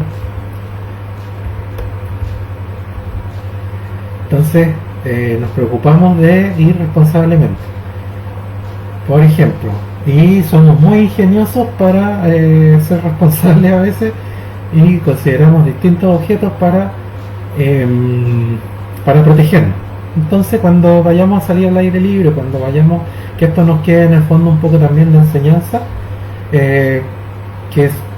Entonces nos preocupamos de ir responsablemente, por ejemplo, y somos muy ingeniosos para ser responsables a veces, y consideramos distintos objetos para protegernos. Entonces, cuando vayamos a salir al aire libre, cuando vayamos, que esto nos quede en el fondo un poco también de enseñanza, que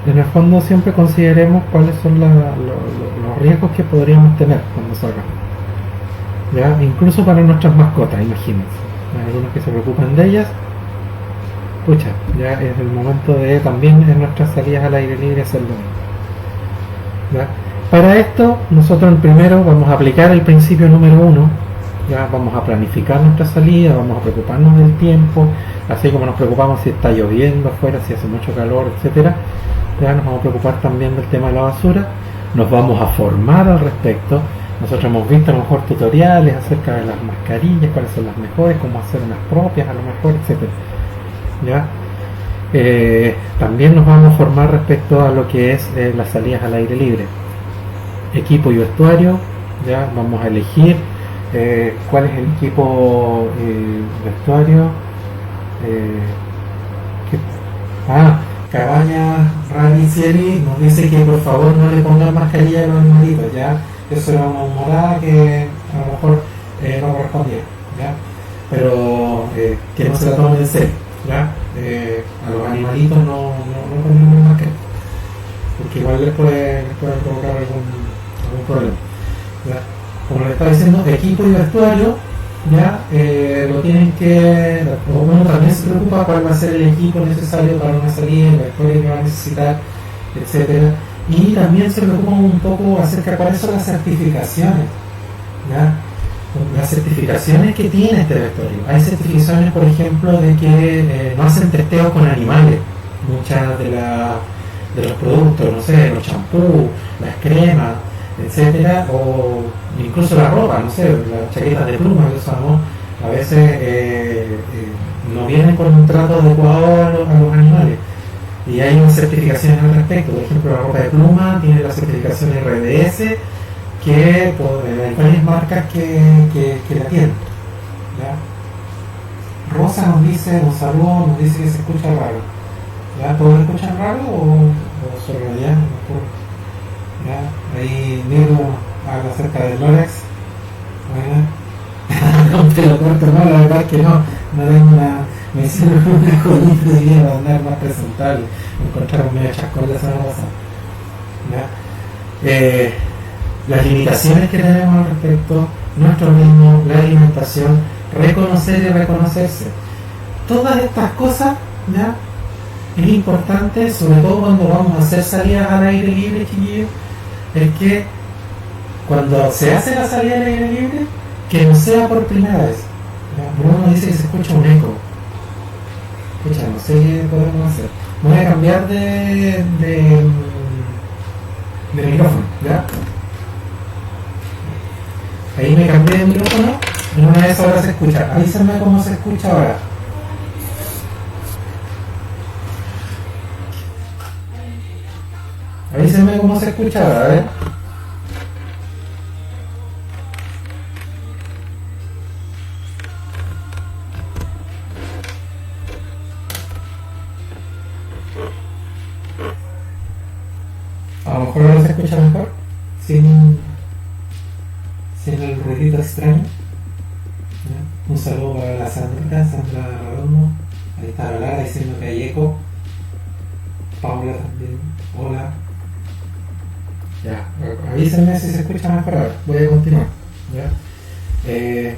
en el fondo siempre consideremos cuáles son los riesgos que podríamos tener cuando salgamos, ¿ya? Incluso para nuestras mascotas, imagínense. Hay algunos que se preocupan de ellas, escucha, ya es el momento de también en nuestras salidas al aire libre hacerlo. ¿Ya? Para esto, nosotros primero vamos a aplicar el principio número 1. Ya vamos a planificar nuestra salida, vamos a preocuparnos del tiempo, así como nos preocupamos si está lloviendo afuera, si hace mucho calor, etcétera. Ya nos vamos a preocupar también del tema de la basura, nos vamos a formar al respecto. Nosotros hemos visto a lo mejor tutoriales acerca de las mascarillas, cuáles son las mejores, cómo hacer unas propias a lo mejor, etcétera. ¿Ya? También nos vamos a formar respecto a lo que es las salidas al aire libre, equipo y vestuario. Ya vamos a elegir cuál es el equipo vestuario. Cabaña Ranicieri nos dice que por favor no le pongan mascarilla a los animalitos. Ya eso era una humorada que a lo mejor no correspondía, ¿ya? Pero que no se la tomen en serio, ¿ya? A los animalitos no ponemos mascarilla, porque igual les puede provocar algún problema, ¿ya? Como le estaba diciendo, equipo y vestuario, ¿ya? Lo tienen que, uno también se preocupa cuál va a ser el equipo necesario para una salida, el vestuario que va a necesitar, etcétera. Y también se preocupa un poco acerca de cuáles son las certificaciones, ¿ya? Las certificaciones que tiene este vestuario. Hay certificaciones, por ejemplo, de que no hacen testeo con animales. Muchas de los productos, no sé, los champús, las cremas, etcétera, o incluso la ropa, no sé, las chaquetas de pluma que usamos, a veces no vienen con un trato adecuado a los animales. Y hay unas certificaciones al respecto. Por ejemplo, la ropa de pluma tiene la certificación RDS, que hay varias marcas que la tienen, ¿ya? Rosa nos dice, un saludo, nos dice que se escucha raro. ¿Ya? ¿Todos escuchan raro o solo allá? ¿Ya? Ahí Negro habla acerca de Lorex. Bueno, te lo corto, no, la verdad es que no tengo me hicieron una colita y iba a andar más presentable. Me encontraron medio chascón la semana pasada. ¿Ya? Las limitaciones que tenemos al respecto, nuestro ritmo, la alimentación, reconocer y reconocerse. Todas estas cosas, ¿ya? Es importante, sobre todo cuando vamos a hacer salidas al aire libre, chiquillos, es que cuando se hace la salida al aire libre, que no sea por primera vez. ¿Ya? Bruno dice que se escucha un eco. Escucha, no sé qué podemos hacer. Voy a cambiar de micrófono, ¿ya? Ahí me cambié de micrófono y una vez ahora se escucha. Avísenme cómo se escucha ahora. Avísenme cómo se escucha ahora, a ver. A lo mejor ahora se escucha mejor, sin el ruidito extraño. ¿Ya? Un saludo para la Sandra Redondo. Ahí está Lara diciendo que hay eco. Paula también, hola. Ya, avísenme si se escucha mejor ahora. Voy a continuar. ¿Ya? Es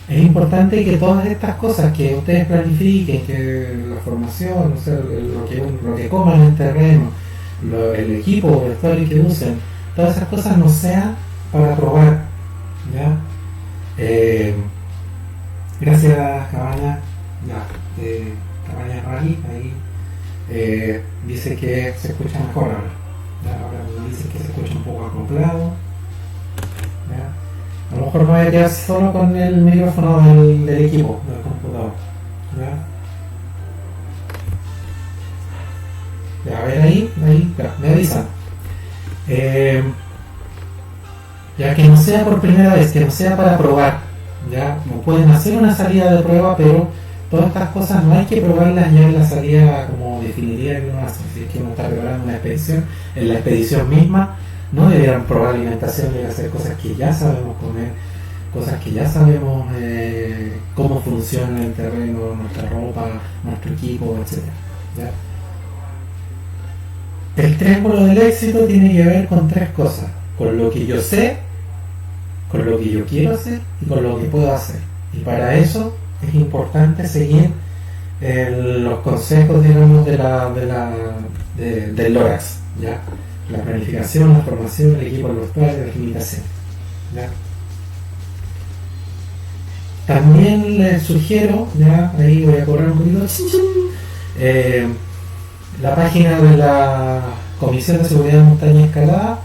importante que todas estas cosas que ustedes planifiquen, que la formación, o sea, lo que coman en el terreno, el equipo o el vestuario que usen, todas esas cosas no sean para probar, ¿ya? Gracias Cabaña, Cabaña Rally, ahí dice que se escucha mejor ahora, ¿ya? Ahora me dice que se escucha un poco acoplado, ¿ya? A lo mejor me voy a quedar solo con el micrófono del equipo, del computador, ¿ya? Ya, a ver ahí, ya, me avisan. Ya que no sea por primera vez, que no sea para probar. Ya, no pueden hacer una salida de prueba, pero todas estas cosas no hay que probarlas ya en la salida como definiría que uno hace. Si es que uno está preparando una expedición, en la expedición misma no deberían probar alimentación y hacer cosas que ya sabemos comer, cosas que ya sabemos cómo funciona el terreno, nuestra ropa, nuestro equipo, etc. ¿Ya? El triángulo del éxito tiene que ver con tres cosas: con lo que yo sé, con lo que yo quiero hacer y con lo que puedo hacer. Y para eso es importante seguir los consejos, digamos, del LORAX, ¿ya? La planificación, la formación, el equipo virtual, la limitación, ¿ya? También les sugiero, ya, ahí voy a cobrar un poquito, la página de la Comisión de Seguridad de Montaña y Escalada,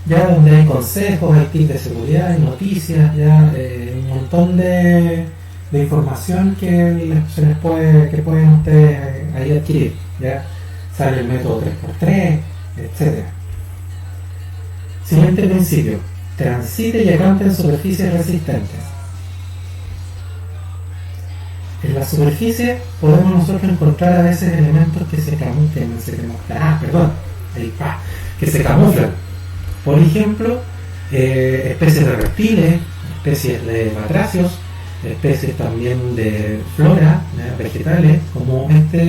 ya, donde hay consejos, hay tips de seguridad, hay noticias, ya, un montón de información que pueden ustedes ahí adquirir, ya. Sale el método 3x3, etc. Siguiente principio: transite y acampe en superficies resistentes. En la superficie podemos nosotros encontrar a veces elementos que se camuflan. Por ejemplo, especies de reptiles, especies de batracios, especies también de flora, vegetales, como esta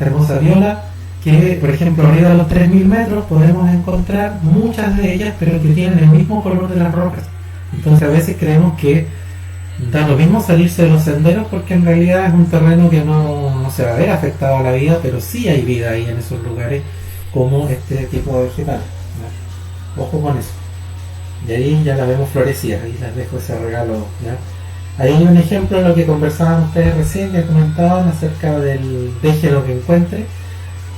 hermosa viola, que por ejemplo arriba de los 3000 metros podemos encontrar muchas de ellas, pero que tienen el mismo color de las rocas. Entonces a veces creemos que da lo mismo salirse de los senderos, porque en realidad es un terreno que no se va a ver afectado a la vida, pero sí hay vida ahí en esos lugares, como este tipo de vegetal, ¿no? Ojo con eso. Y ahí ya la vemos florecida, ahí les dejo ese regalo, ¿ya? Ahí hay un ejemplo de lo que conversaban ustedes recién, que comentaban acerca del deje lo que encuentre.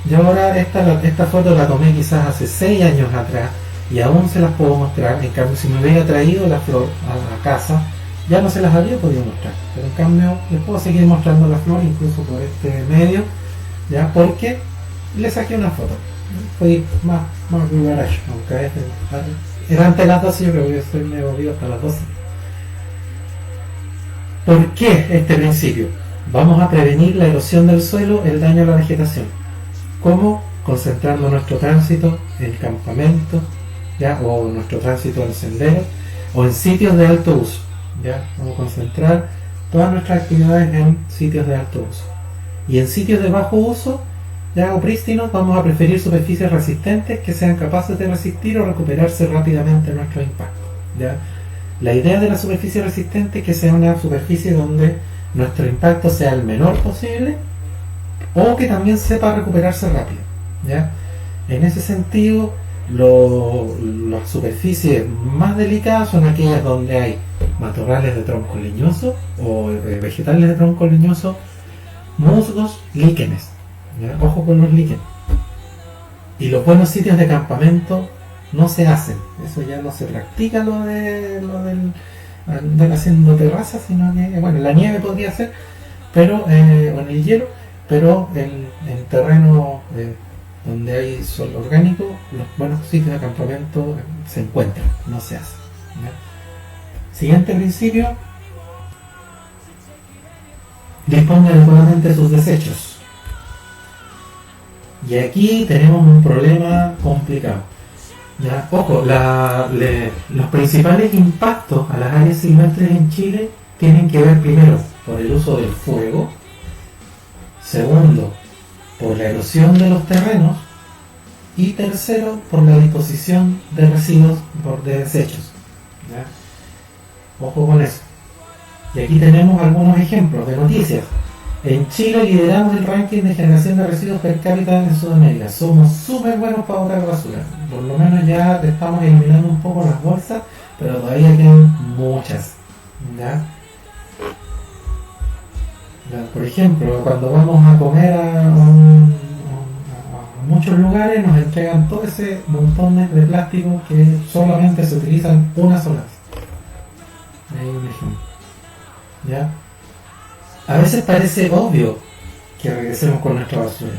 Yo ahora esta foto la tomé quizás hace 6 años atrás y aún se las puedo mostrar. En cambio, si me hubiera traído la flor a la casa, ya no se las habría podido mostrar, pero en cambio les puedo seguir mostrando la flor incluso por este medio, ya, porque le saqué una foto. Fui más garage, aunque era antes de las 12, yo creo que yo estoy medio vivo hasta las 12. ¿Por qué este principio? Vamos a prevenir la erosión del suelo, el daño a la vegetación. ¿Cómo? Concentrando nuestro tránsito en campamentos, ¿ya? O nuestro tránsito en senderos o en sitios de alto uso. ¿Ya? Vamos a concentrar todas nuestras actividades en sitios de alto uso. Y en sitios de bajo uso, ya, o prístinos, vamos a preferir superficies resistentes que sean capaces de resistir o recuperarse rápidamente nuestro impacto, ¿ya? La idea de la superficie resistente es que sea una superficie donde nuestro impacto sea el menor posible o que también sepa recuperarse rápido, ¿ya? En ese sentido, las superficies más delicadas son aquellas donde hay matorrales de tronco leñoso o vegetales de tronco leñoso, musgos, líquenes, ¿ya? Ojo con los líquenes. Y los buenos sitios de campamento no se hacen, eso ya no se practica lo del andar haciendo terrazas, sino que, bueno, la nieve podría ser, pero o en el hielo, pero en terreno donde hay suelo orgánico, los buenos sitios de acampamento se encuentran, no se hacen, ¿ya? Siguiente principio: disponga adecuadamente sus desechos. Y aquí tenemos un problema complicado, ¿ya? Ojo, los principales impactos a las áreas silvestres en Chile tienen que ver primero por el uso del fuego, segundo por la erosión de los terrenos y tercero por la disposición de residuos de desechos, ¿ya? Ojo con eso. Y aquí tenemos algunos ejemplos de noticias. En Chile lideramos el ranking de generación de residuos per cápita en Sudamérica. Somos súper buenos para botar basura. Por lo menos ya estamos eliminando un poco las bolsas, pero todavía quedan muchas, ¿ya? Por ejemplo, cuando vamos a comer a muchos lugares, nos entregan todo ese montón de plástico que solamente se utilizan una sola vez. Ahí un ejemplo, ¿ya? A veces parece obvio que regresemos con nuestra basura,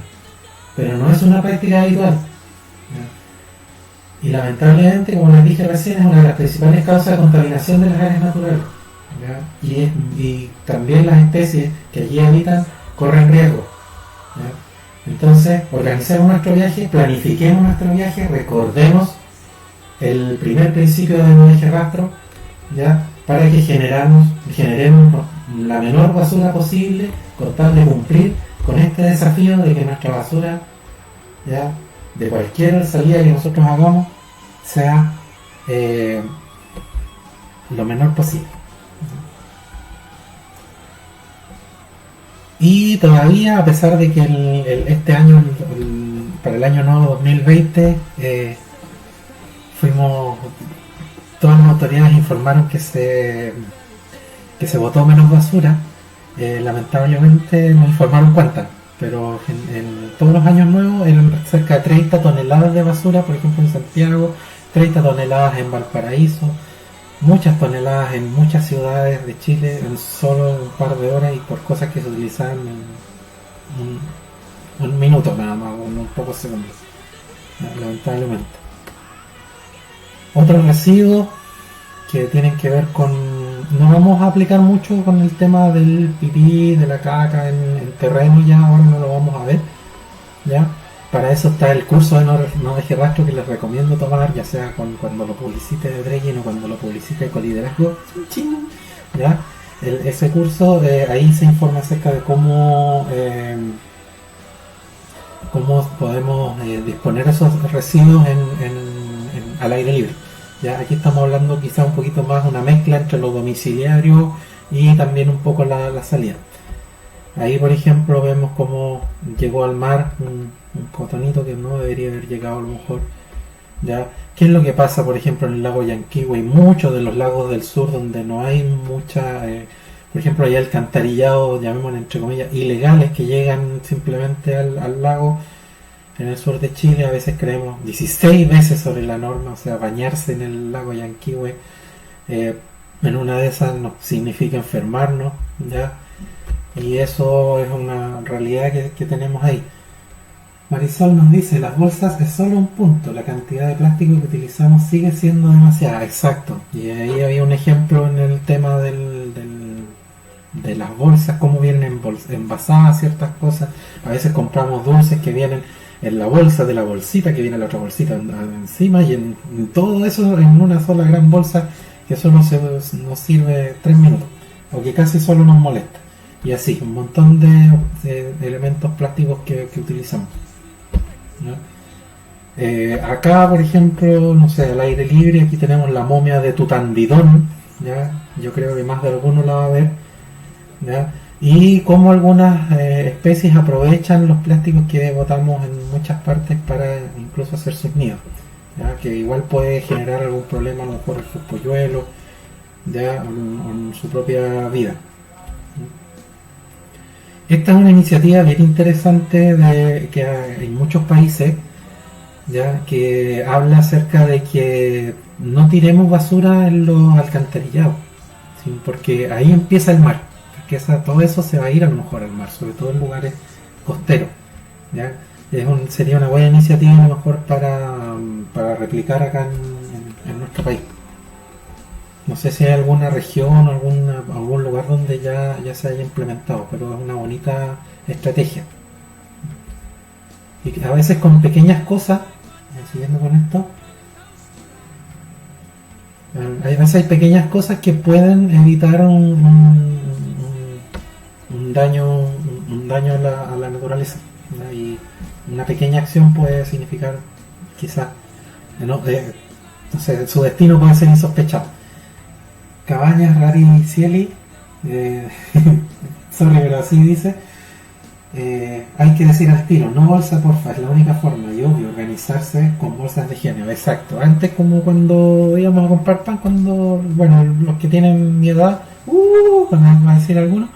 pero no es una práctica habitual, ¿ya? Y lamentablemente, como les dije recién, es una de las principales causas de contaminación de las áreas naturales, ¿ya? Y también las especies que allí habitan corren riesgo, ¿ya? Entonces, organicemos nuestro viaje, planifiquemos nuestro viaje, recordemos el primer principio de no deje rastro, ¿ya? Para que generemos la menor basura posible, con tal de cumplir con este desafío de que nuestra basura, ¿ya?, de cualquier salida que nosotros hagamos, sea lo menor posible. Y todavía, a pesar de que este año, para el año nuevo 2020, todas las autoridades informaron que se botó menos basura. Lamentablemente no informaron cuántas, pero en todos los años nuevos eran cerca de 30 toneladas de basura, por ejemplo en Santiago, 30 toneladas en Valparaíso, muchas toneladas en muchas ciudades de Chile en solo un par de horas y por cosas que se utilizaban en un minuto nada más, unos pocos segundos, lamentablemente. Otros residuos que tienen que ver con... No vamos a aplicar mucho con el tema del pipí, de la caca en terreno, ya ahora no lo vamos a ver, ¿ya? Para eso está el curso de no deje rastro que les recomiendo tomar, ya sea cuando lo publicite de Dregin o cuando lo publicite de Coliderazgo, ¿ya? Ese curso, ahí se informa acerca de cómo podemos disponer esos residuos al aire libre. Ya aquí estamos hablando quizá un poquito más una mezcla entre lo domiciliario y también un poco la salida. Ahí por ejemplo vemos cómo llegó al mar un cotonito que no debería haber llegado a lo mejor. ¿Ya? ¿Qué es lo que pasa por ejemplo en el lago Yanquihue y muchos de los lagos del sur donde no hay mucha, por ejemplo hay alcantarillado, llamémoslo entre comillas, ilegales que llegan simplemente al lago? En el sur de Chile a veces creemos 16 veces sobre la norma, o sea, bañarse en el lago Yanquihue en una de esas no significa enfermarnos, ¿ya? Y eso es una realidad que tenemos ahí. Marisol nos dice, las bolsas es solo un punto, la cantidad de plástico que utilizamos sigue siendo demasiada. Exacto, y ahí había un ejemplo en el tema de las bolsas, cómo vienen envasadas ciertas cosas. A veces compramos dulces que vienen en la bolsa de la bolsita, que viene la otra bolsita encima, y en todo eso en una sola gran bolsa que solo nos sirve 3 minutos, o que casi solo nos molesta. Y así, un montón de elementos plásticos que utilizamos, ¿no? Acá, por ejemplo, no sé, al aire libre, aquí tenemos la momia de Tutandidón, ¿ya? Yo creo que más de alguno la va a ver, ¿ya? Y cómo algunas especies aprovechan los plásticos que botamos en muchas partes para incluso hacer sus nidos, ¿ya? Que igual puede generar algún problema a lo mejor en sus polluelos, ¿ya? O en su propia vida. Esta es una iniciativa bien interesante que en muchos países, ¿ya? Que habla acerca de que no tiremos basura en los alcantarillados, ¿sí? Porque ahí empieza el mar. Que todo eso se va a ir a lo mejor al mar, sobre todo en lugares costeros, ¿ya? Sería una buena iniciativa a lo mejor para replicar acá en nuestro país. No sé si hay alguna región o algún lugar donde ya se haya implementado, pero es una bonita estrategia. Y a veces con pequeñas cosas, siguiendo con esto, a veces hay pequeñas cosas que pueden evitar un daño a la naturaleza, ¿no? Y una pequeña acción puede significar quizás no sé, su destino puede ser insospechado. Cabañas Rari Cieli sorry, pero así dice, hay que decir al tiro, no bolsa porfa, es la única forma, y obvio, organizarse con bolsas de higiene. Exacto, antes como cuando íbamos a comprar pan, cuando, bueno, los que tienen mi edad, van a decir algunos,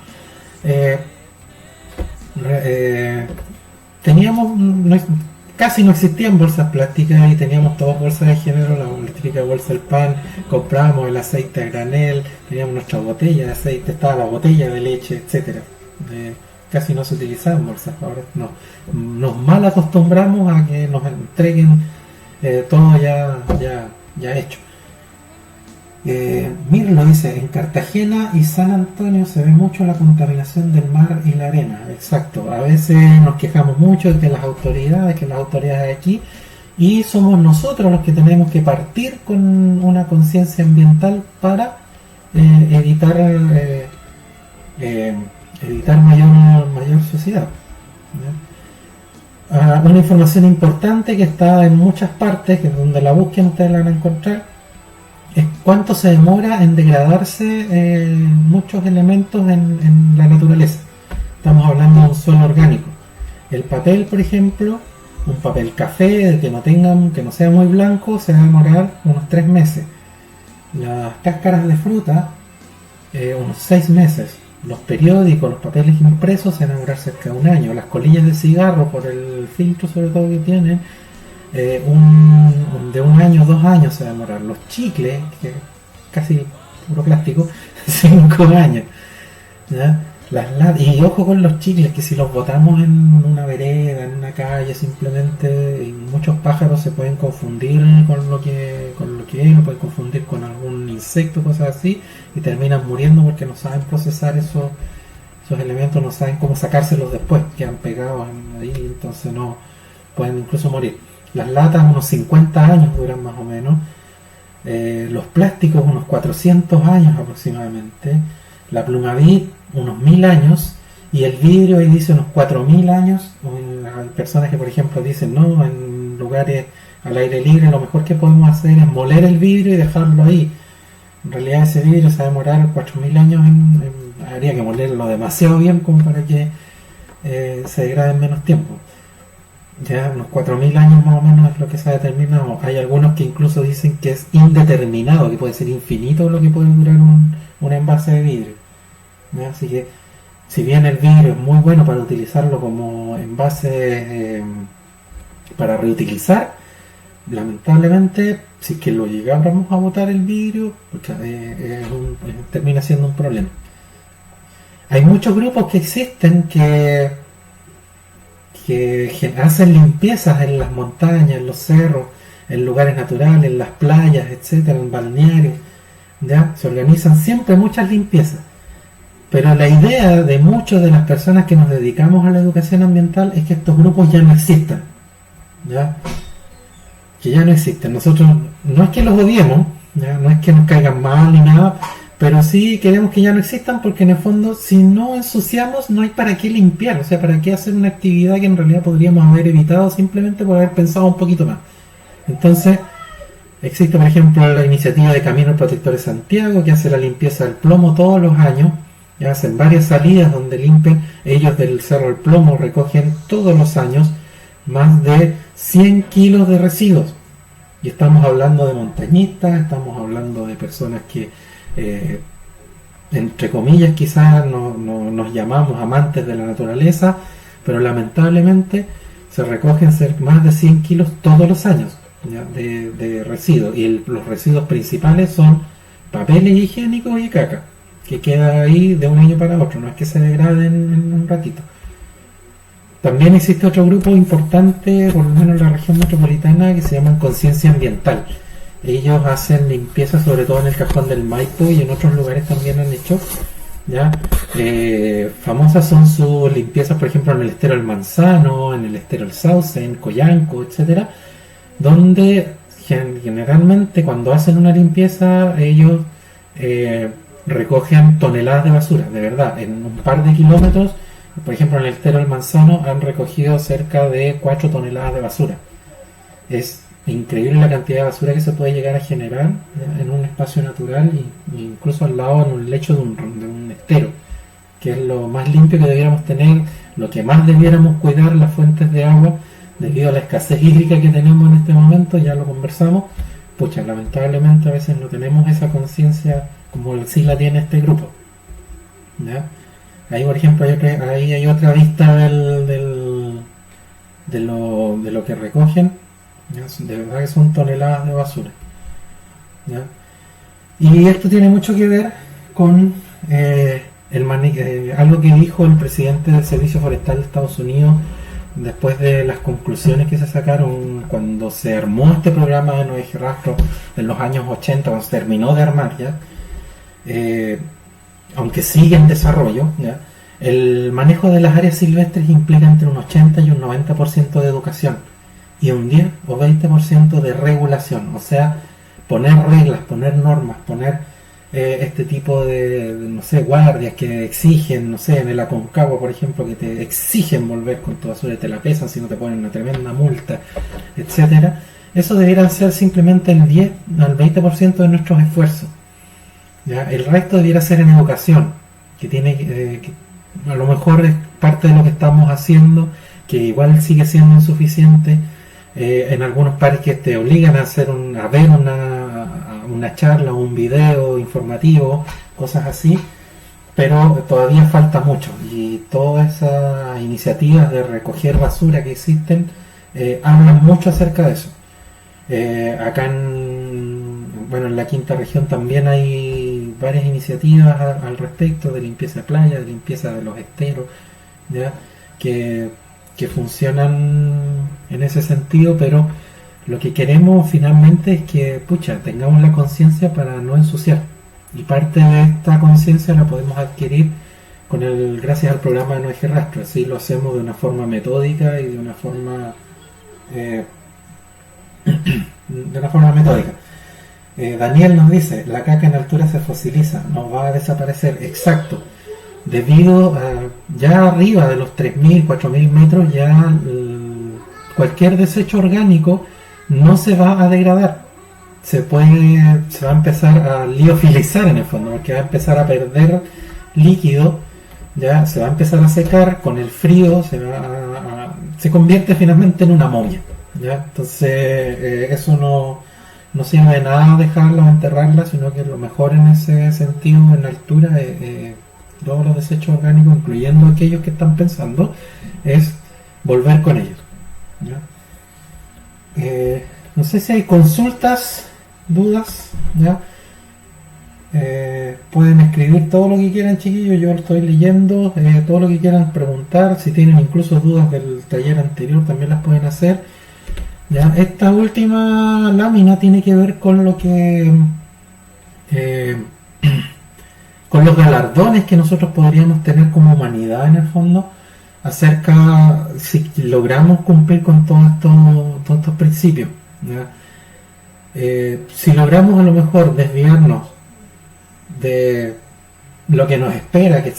teníamos casi no existían bolsas plásticas y teníamos todas bolsas de género, la típica bolsa del pan, comprábamos el aceite a granel, teníamos nuestra botella de aceite, estaba la botella de leche, etcétera. Casi no se utilizaban bolsas, ahora no. Nos mal acostumbramos a que nos entreguen todo ya hecho. Mirlo dice, en Cartagena y San Antonio se ve mucho la contaminación del mar y la arena. Exacto, a veces nos quejamos mucho de que las autoridades de aquí, y somos nosotros los que tenemos que partir con una conciencia ambiental para evitar mayor suciedad, ¿ya? Una información importante que está en muchas partes, que donde la busquen ustedes la van a encontrar, es cuánto se demora en degradarse muchos elementos en la naturaleza. estamos hablando de un suelo orgánico. El papel, por ejemplo, un papel café que no sea muy blanco, se va a demorar unos 3 meses. Las cáscaras de fruta, unos 6 meses. Los periódicos, los papeles impresos se van a demorar cerca de un año. Las colillas de cigarro, por el filtro sobre todo que tienen, de 1 año, 2 años se va a demorar. Los chicles, que casi puro plástico, 5 años. ¿Ya? Y ojo con los chicles, que si los botamos en una vereda, en una calle, simplemente muchos pájaros se pueden confundir con lo que es, lo pueden confundir con algún insecto, cosas así, y terminan muriendo porque no saben procesar esos elementos, no saben cómo sacárselos después, quedan pegados ahí, entonces no pueden incluso morir. Las latas unos 50 años duran más o menos, los plásticos unos 400 años aproximadamente, la Plumavit unos 1000 años, y el vidrio ahí dice unos 4000 años. Hay personas que por ejemplo dicen, no, en lugares al aire libre lo mejor que podemos hacer es moler el vidrio y dejarlo ahí. En realidad ese vidrio se va a demorar 4000 años, habría que molerlo demasiado bien como para que se degrade en menos tiempo. Ya unos 4000 años más o menos es lo que se ha determinado. Hay algunos que incluso dicen que es indeterminado, que puede ser infinito lo que puede durar un envase de vidrio. ¿Ya? Así que, si bien el vidrio es muy bueno para utilizarlo como envase para reutilizar, lamentablemente, si es que lo llegáramos a botar el vidrio, termina siendo un problema. Hay muchos grupos que existen que hacen limpiezas en las montañas, en los cerros, en lugares naturales, en las playas, etcétera, en balnearios. ¿Ya? Se organizan siempre muchas limpiezas. Pero la idea de muchas de las personas que nos dedicamos a la educación ambiental es que estos grupos ya no existan. ¿Ya? Que ya no existen. Nosotros no es que los odiemos, ¿ya? No es que nos caigan mal ni nada, pero sí queremos que ya no existan, porque en el fondo, si no ensuciamos, no hay para qué limpiar. O sea, para qué hacer una actividad que en realidad podríamos haber evitado simplemente por haber pensado un poquito más. Entonces, existe por ejemplo la iniciativa de Caminos Protectores Santiago, que hace la limpieza del plomo todos los años. Ya hacen varias salidas donde limpian. Ellos del Cerro del Plomo recogen todos los años más de 100 kilos de residuos. Y estamos hablando de montañistas, estamos hablando de personas que, entre comillas, quizás nos llamamos amantes de la naturaleza, pero lamentablemente se recogen más de 100 kilos todos los años, ¿ya? de residuos. Y los residuos principales son papeles higiénicos y caca, que queda ahí de un año para otro, no es que se degrade en un ratito. También existe otro grupo importante, por lo menos en la región metropolitana, que se llaman Conciencia Ambiental. Ellos hacen limpieza sobre todo en el Cajón del Maipo, y en otros lugares también han hecho, ¿ya? Famosas son sus limpiezas, por ejemplo, en el Estero del Manzano, en el Estero del Sauce, en Coyanco, etcétera, donde generalmente cuando hacen una limpieza ellos recogen toneladas de basura, de verdad, en un par de kilómetros. Por ejemplo, en el Estero del Manzano han recogido cerca de 4 toneladas de basura. Es increíble la cantidad de basura que se puede llegar a generar en un espacio natural, e incluso al lado, en un lecho de un estero, que es lo más limpio que debiéramos tener, lo que más debiéramos cuidar, las fuentes de agua, debido a la escasez hídrica que tenemos en este momento. Ya lo conversamos. Pucha, lamentablemente a veces no tenemos esa conciencia como sí la tiene este grupo, ¿ya? Ahí, por ejemplo, hay otra vista de lo que recogen, ¿ya? De verdad que son toneladas de basura, ¿ya? Y esto tiene mucho que ver con algo que dijo el presidente del Servicio Forestal de Estados Unidos después de las conclusiones que se sacaron cuando se armó este programa de No Deje Rastro en los años 80, cuando se terminó de armar ya. Aunque sigue en desarrollo, ¿ya? El manejo de las áreas silvestres implica entre un 80 y un 90% de educación y un 10 o 20% de regulación, o sea, poner reglas, poner normas, poner este tipo de, no sé, guardias que exigen, no sé, en el Aconcagua, por ejemplo, que te exigen volver con tu basura y te la pesan si no te ponen una tremenda multa, etcétera. Eso debería ser simplemente el 10 al 20% de nuestros esfuerzos. ¿Ya? El resto debiera ser en educación, que tiene que a lo mejor es parte de lo que estamos haciendo, que igual sigue siendo insuficiente. En algunos parques te obligan a ver una charla, un video informativo, cosas así, pero todavía falta mucho, y todas esas iniciativas de recoger basura que existen hablan mucho acerca de eso. Acá en la quinta región también hay varias iniciativas al respecto de limpieza de playa, de limpieza de los esteros, ¿ya? que funcionan en ese sentido, pero lo que queremos finalmente es que tengamos la conciencia para no ensuciar, y parte de esta conciencia la podemos adquirir gracias al programa de No Eje Rastro. Así lo hacemos de una forma metódica y de una forma metódica. Daniel nos dice, la caca en altura se fosiliza, no va a desaparecer. Exacto, debido a ya arriba de los 3.000, 4.000 metros, ya cualquier desecho orgánico no se va a degradar, se va a empezar a liofilizar en el fondo, porque va a empezar a perder líquido, ya se va a empezar a secar con el frío, se convierte finalmente en una momia, ¿ya? Entonces eso no sirve de nada dejarla o enterrarla, sino que lo mejor en ese sentido, en la altura, todos los desechos orgánicos, incluyendo aquellos que están pensando, es volver con ellos, ¿ya? No sé si hay consultas, dudas, ¿ya? Pueden escribir todo lo que quieran, chiquillos, yo lo estoy leyendo, todo lo que quieran preguntar. Si tienen incluso dudas del taller anterior, también las pueden hacer, ¿ya? Esta última lámina tiene que ver con lo que con los galardones que nosotros podríamos tener como humanidad, en el fondo, acerca si logramos cumplir con todos estos principios, ¿ya? Si logramos a lo mejor desviarnos de lo que nos espera, que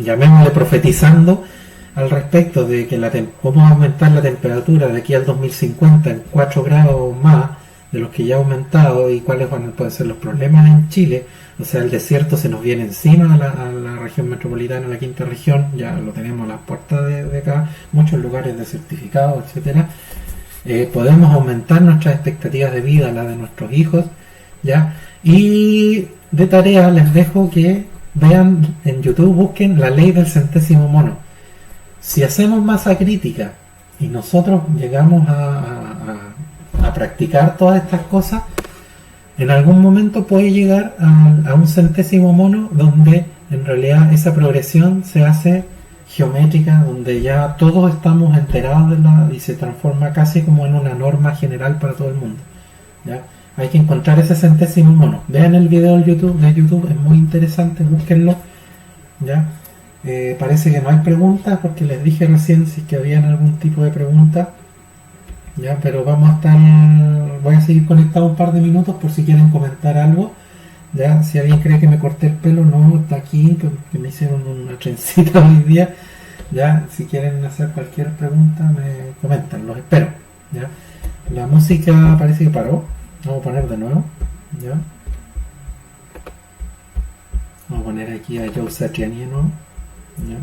llamémosle profetizando al respecto de que vamos a aumentar la temperatura de aquí al 2050 en 4 grados más de los que ya ha aumentado, y cuáles pueden ser los problemas en Chile. O sea, el desierto se nos viene encima a la región metropolitana, a la quinta región, ya lo tenemos a las puertas de acá, muchos lugares desertificados, etcétera. Podemos aumentar nuestras expectativas de vida, la de nuestros hijos, ¿ya? Y de tarea les dejo que vean en YouTube, busquen la ley del centésimo mono. Si hacemos masa crítica y nosotros llegamos a practicar todas estas cosas, en algún momento puede llegar a un centésimo mono, donde en realidad esa progresión se hace geométrica, donde ya todos estamos enterados y se transforma casi como en una norma general para todo el mundo, ¿ya? Hay que encontrar ese centésimo mono. Vean el video de YouTube, es muy interesante, búsquenlo, ¿ya? Parece que no hay preguntas, porque les dije recién si es que habían algún tipo de pregunta, ¿ya? Pero voy a seguir conectado un par de minutos por si quieren comentar algo, ¿ya? Si alguien cree que me corté el pelo, no, está aquí, que me hicieron una trencita hoy día, ¿ya? Si quieren hacer cualquier pregunta, me comentan, los espero, ¿ya? La música parece que paró. Vamos a poner de nuevo, ¿ya? Vamos a poner aquí a Joe Satriani de nuevo, ¿ya?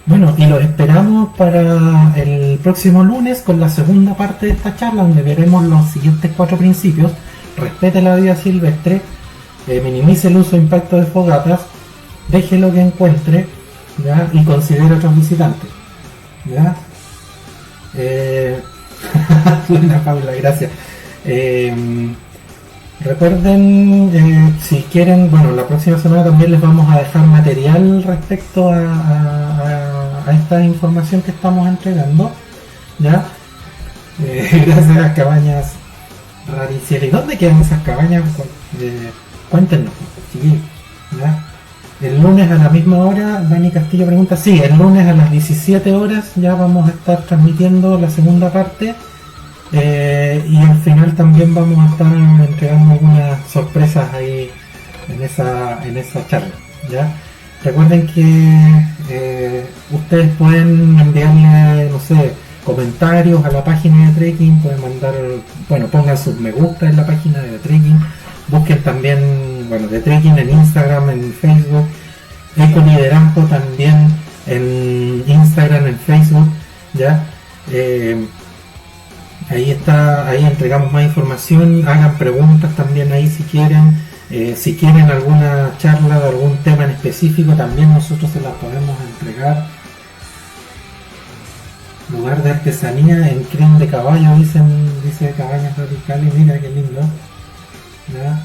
Bueno, y los esperamos para el próximo lunes con la segunda parte de esta charla, donde veremos los siguientes 4 principios: respete la vida silvestre, minimice el uso e impacto de fogatas, deje lo que encuentre, ¿ya? Y considere otros visitantes, ¿ya? Buena, Paula, gracias. Recuerden, si quieren, la próxima semana también les vamos a dejar material respecto a esta información que estamos entregando, ¿ya? Gracias a las cabañas Rariciel. ¿Y dónde quedan esas cabañas? Cuéntenos, chiquillos, ¿ya? El lunes a la misma hora, Dani Castillo pregunta, sí, el lunes a las 17 horas ya vamos a estar transmitiendo la segunda parte. Y al final también vamos a estar entregando algunas sorpresas ahí en esa charla, ¿ya? Recuerden que ustedes pueden enviarle, no sé, comentarios a la página de Trekking, pueden mandar, bueno, pongan sus me gusta en la página de Trekking, busquen también, bueno, de Trekking en Instagram, en Facebook, Ecoliderazgo también en Instagram, en Facebook, ya. Ahí está, ahí entregamos más información, hagan preguntas también ahí si quieren, si quieren alguna charla de algún tema en específico también nosotros se las podemos entregar. Lugar de artesanía en crin de caballo, dice Cabañas Radicales, mira qué lindo. ¿Ya?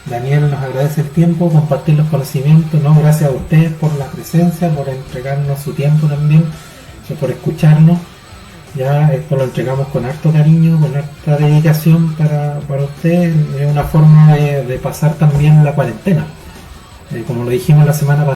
Daniel nos agradece el tiempo, compartir los conocimientos, ¿no? Gracias a ustedes por la presencia, por entregarnos su tiempo también, por escucharnos. Ya esto lo entregamos con harto cariño, con harta dedicación para ustedes, es una forma de pasar también la cuarentena, como lo dijimos la semana pasada.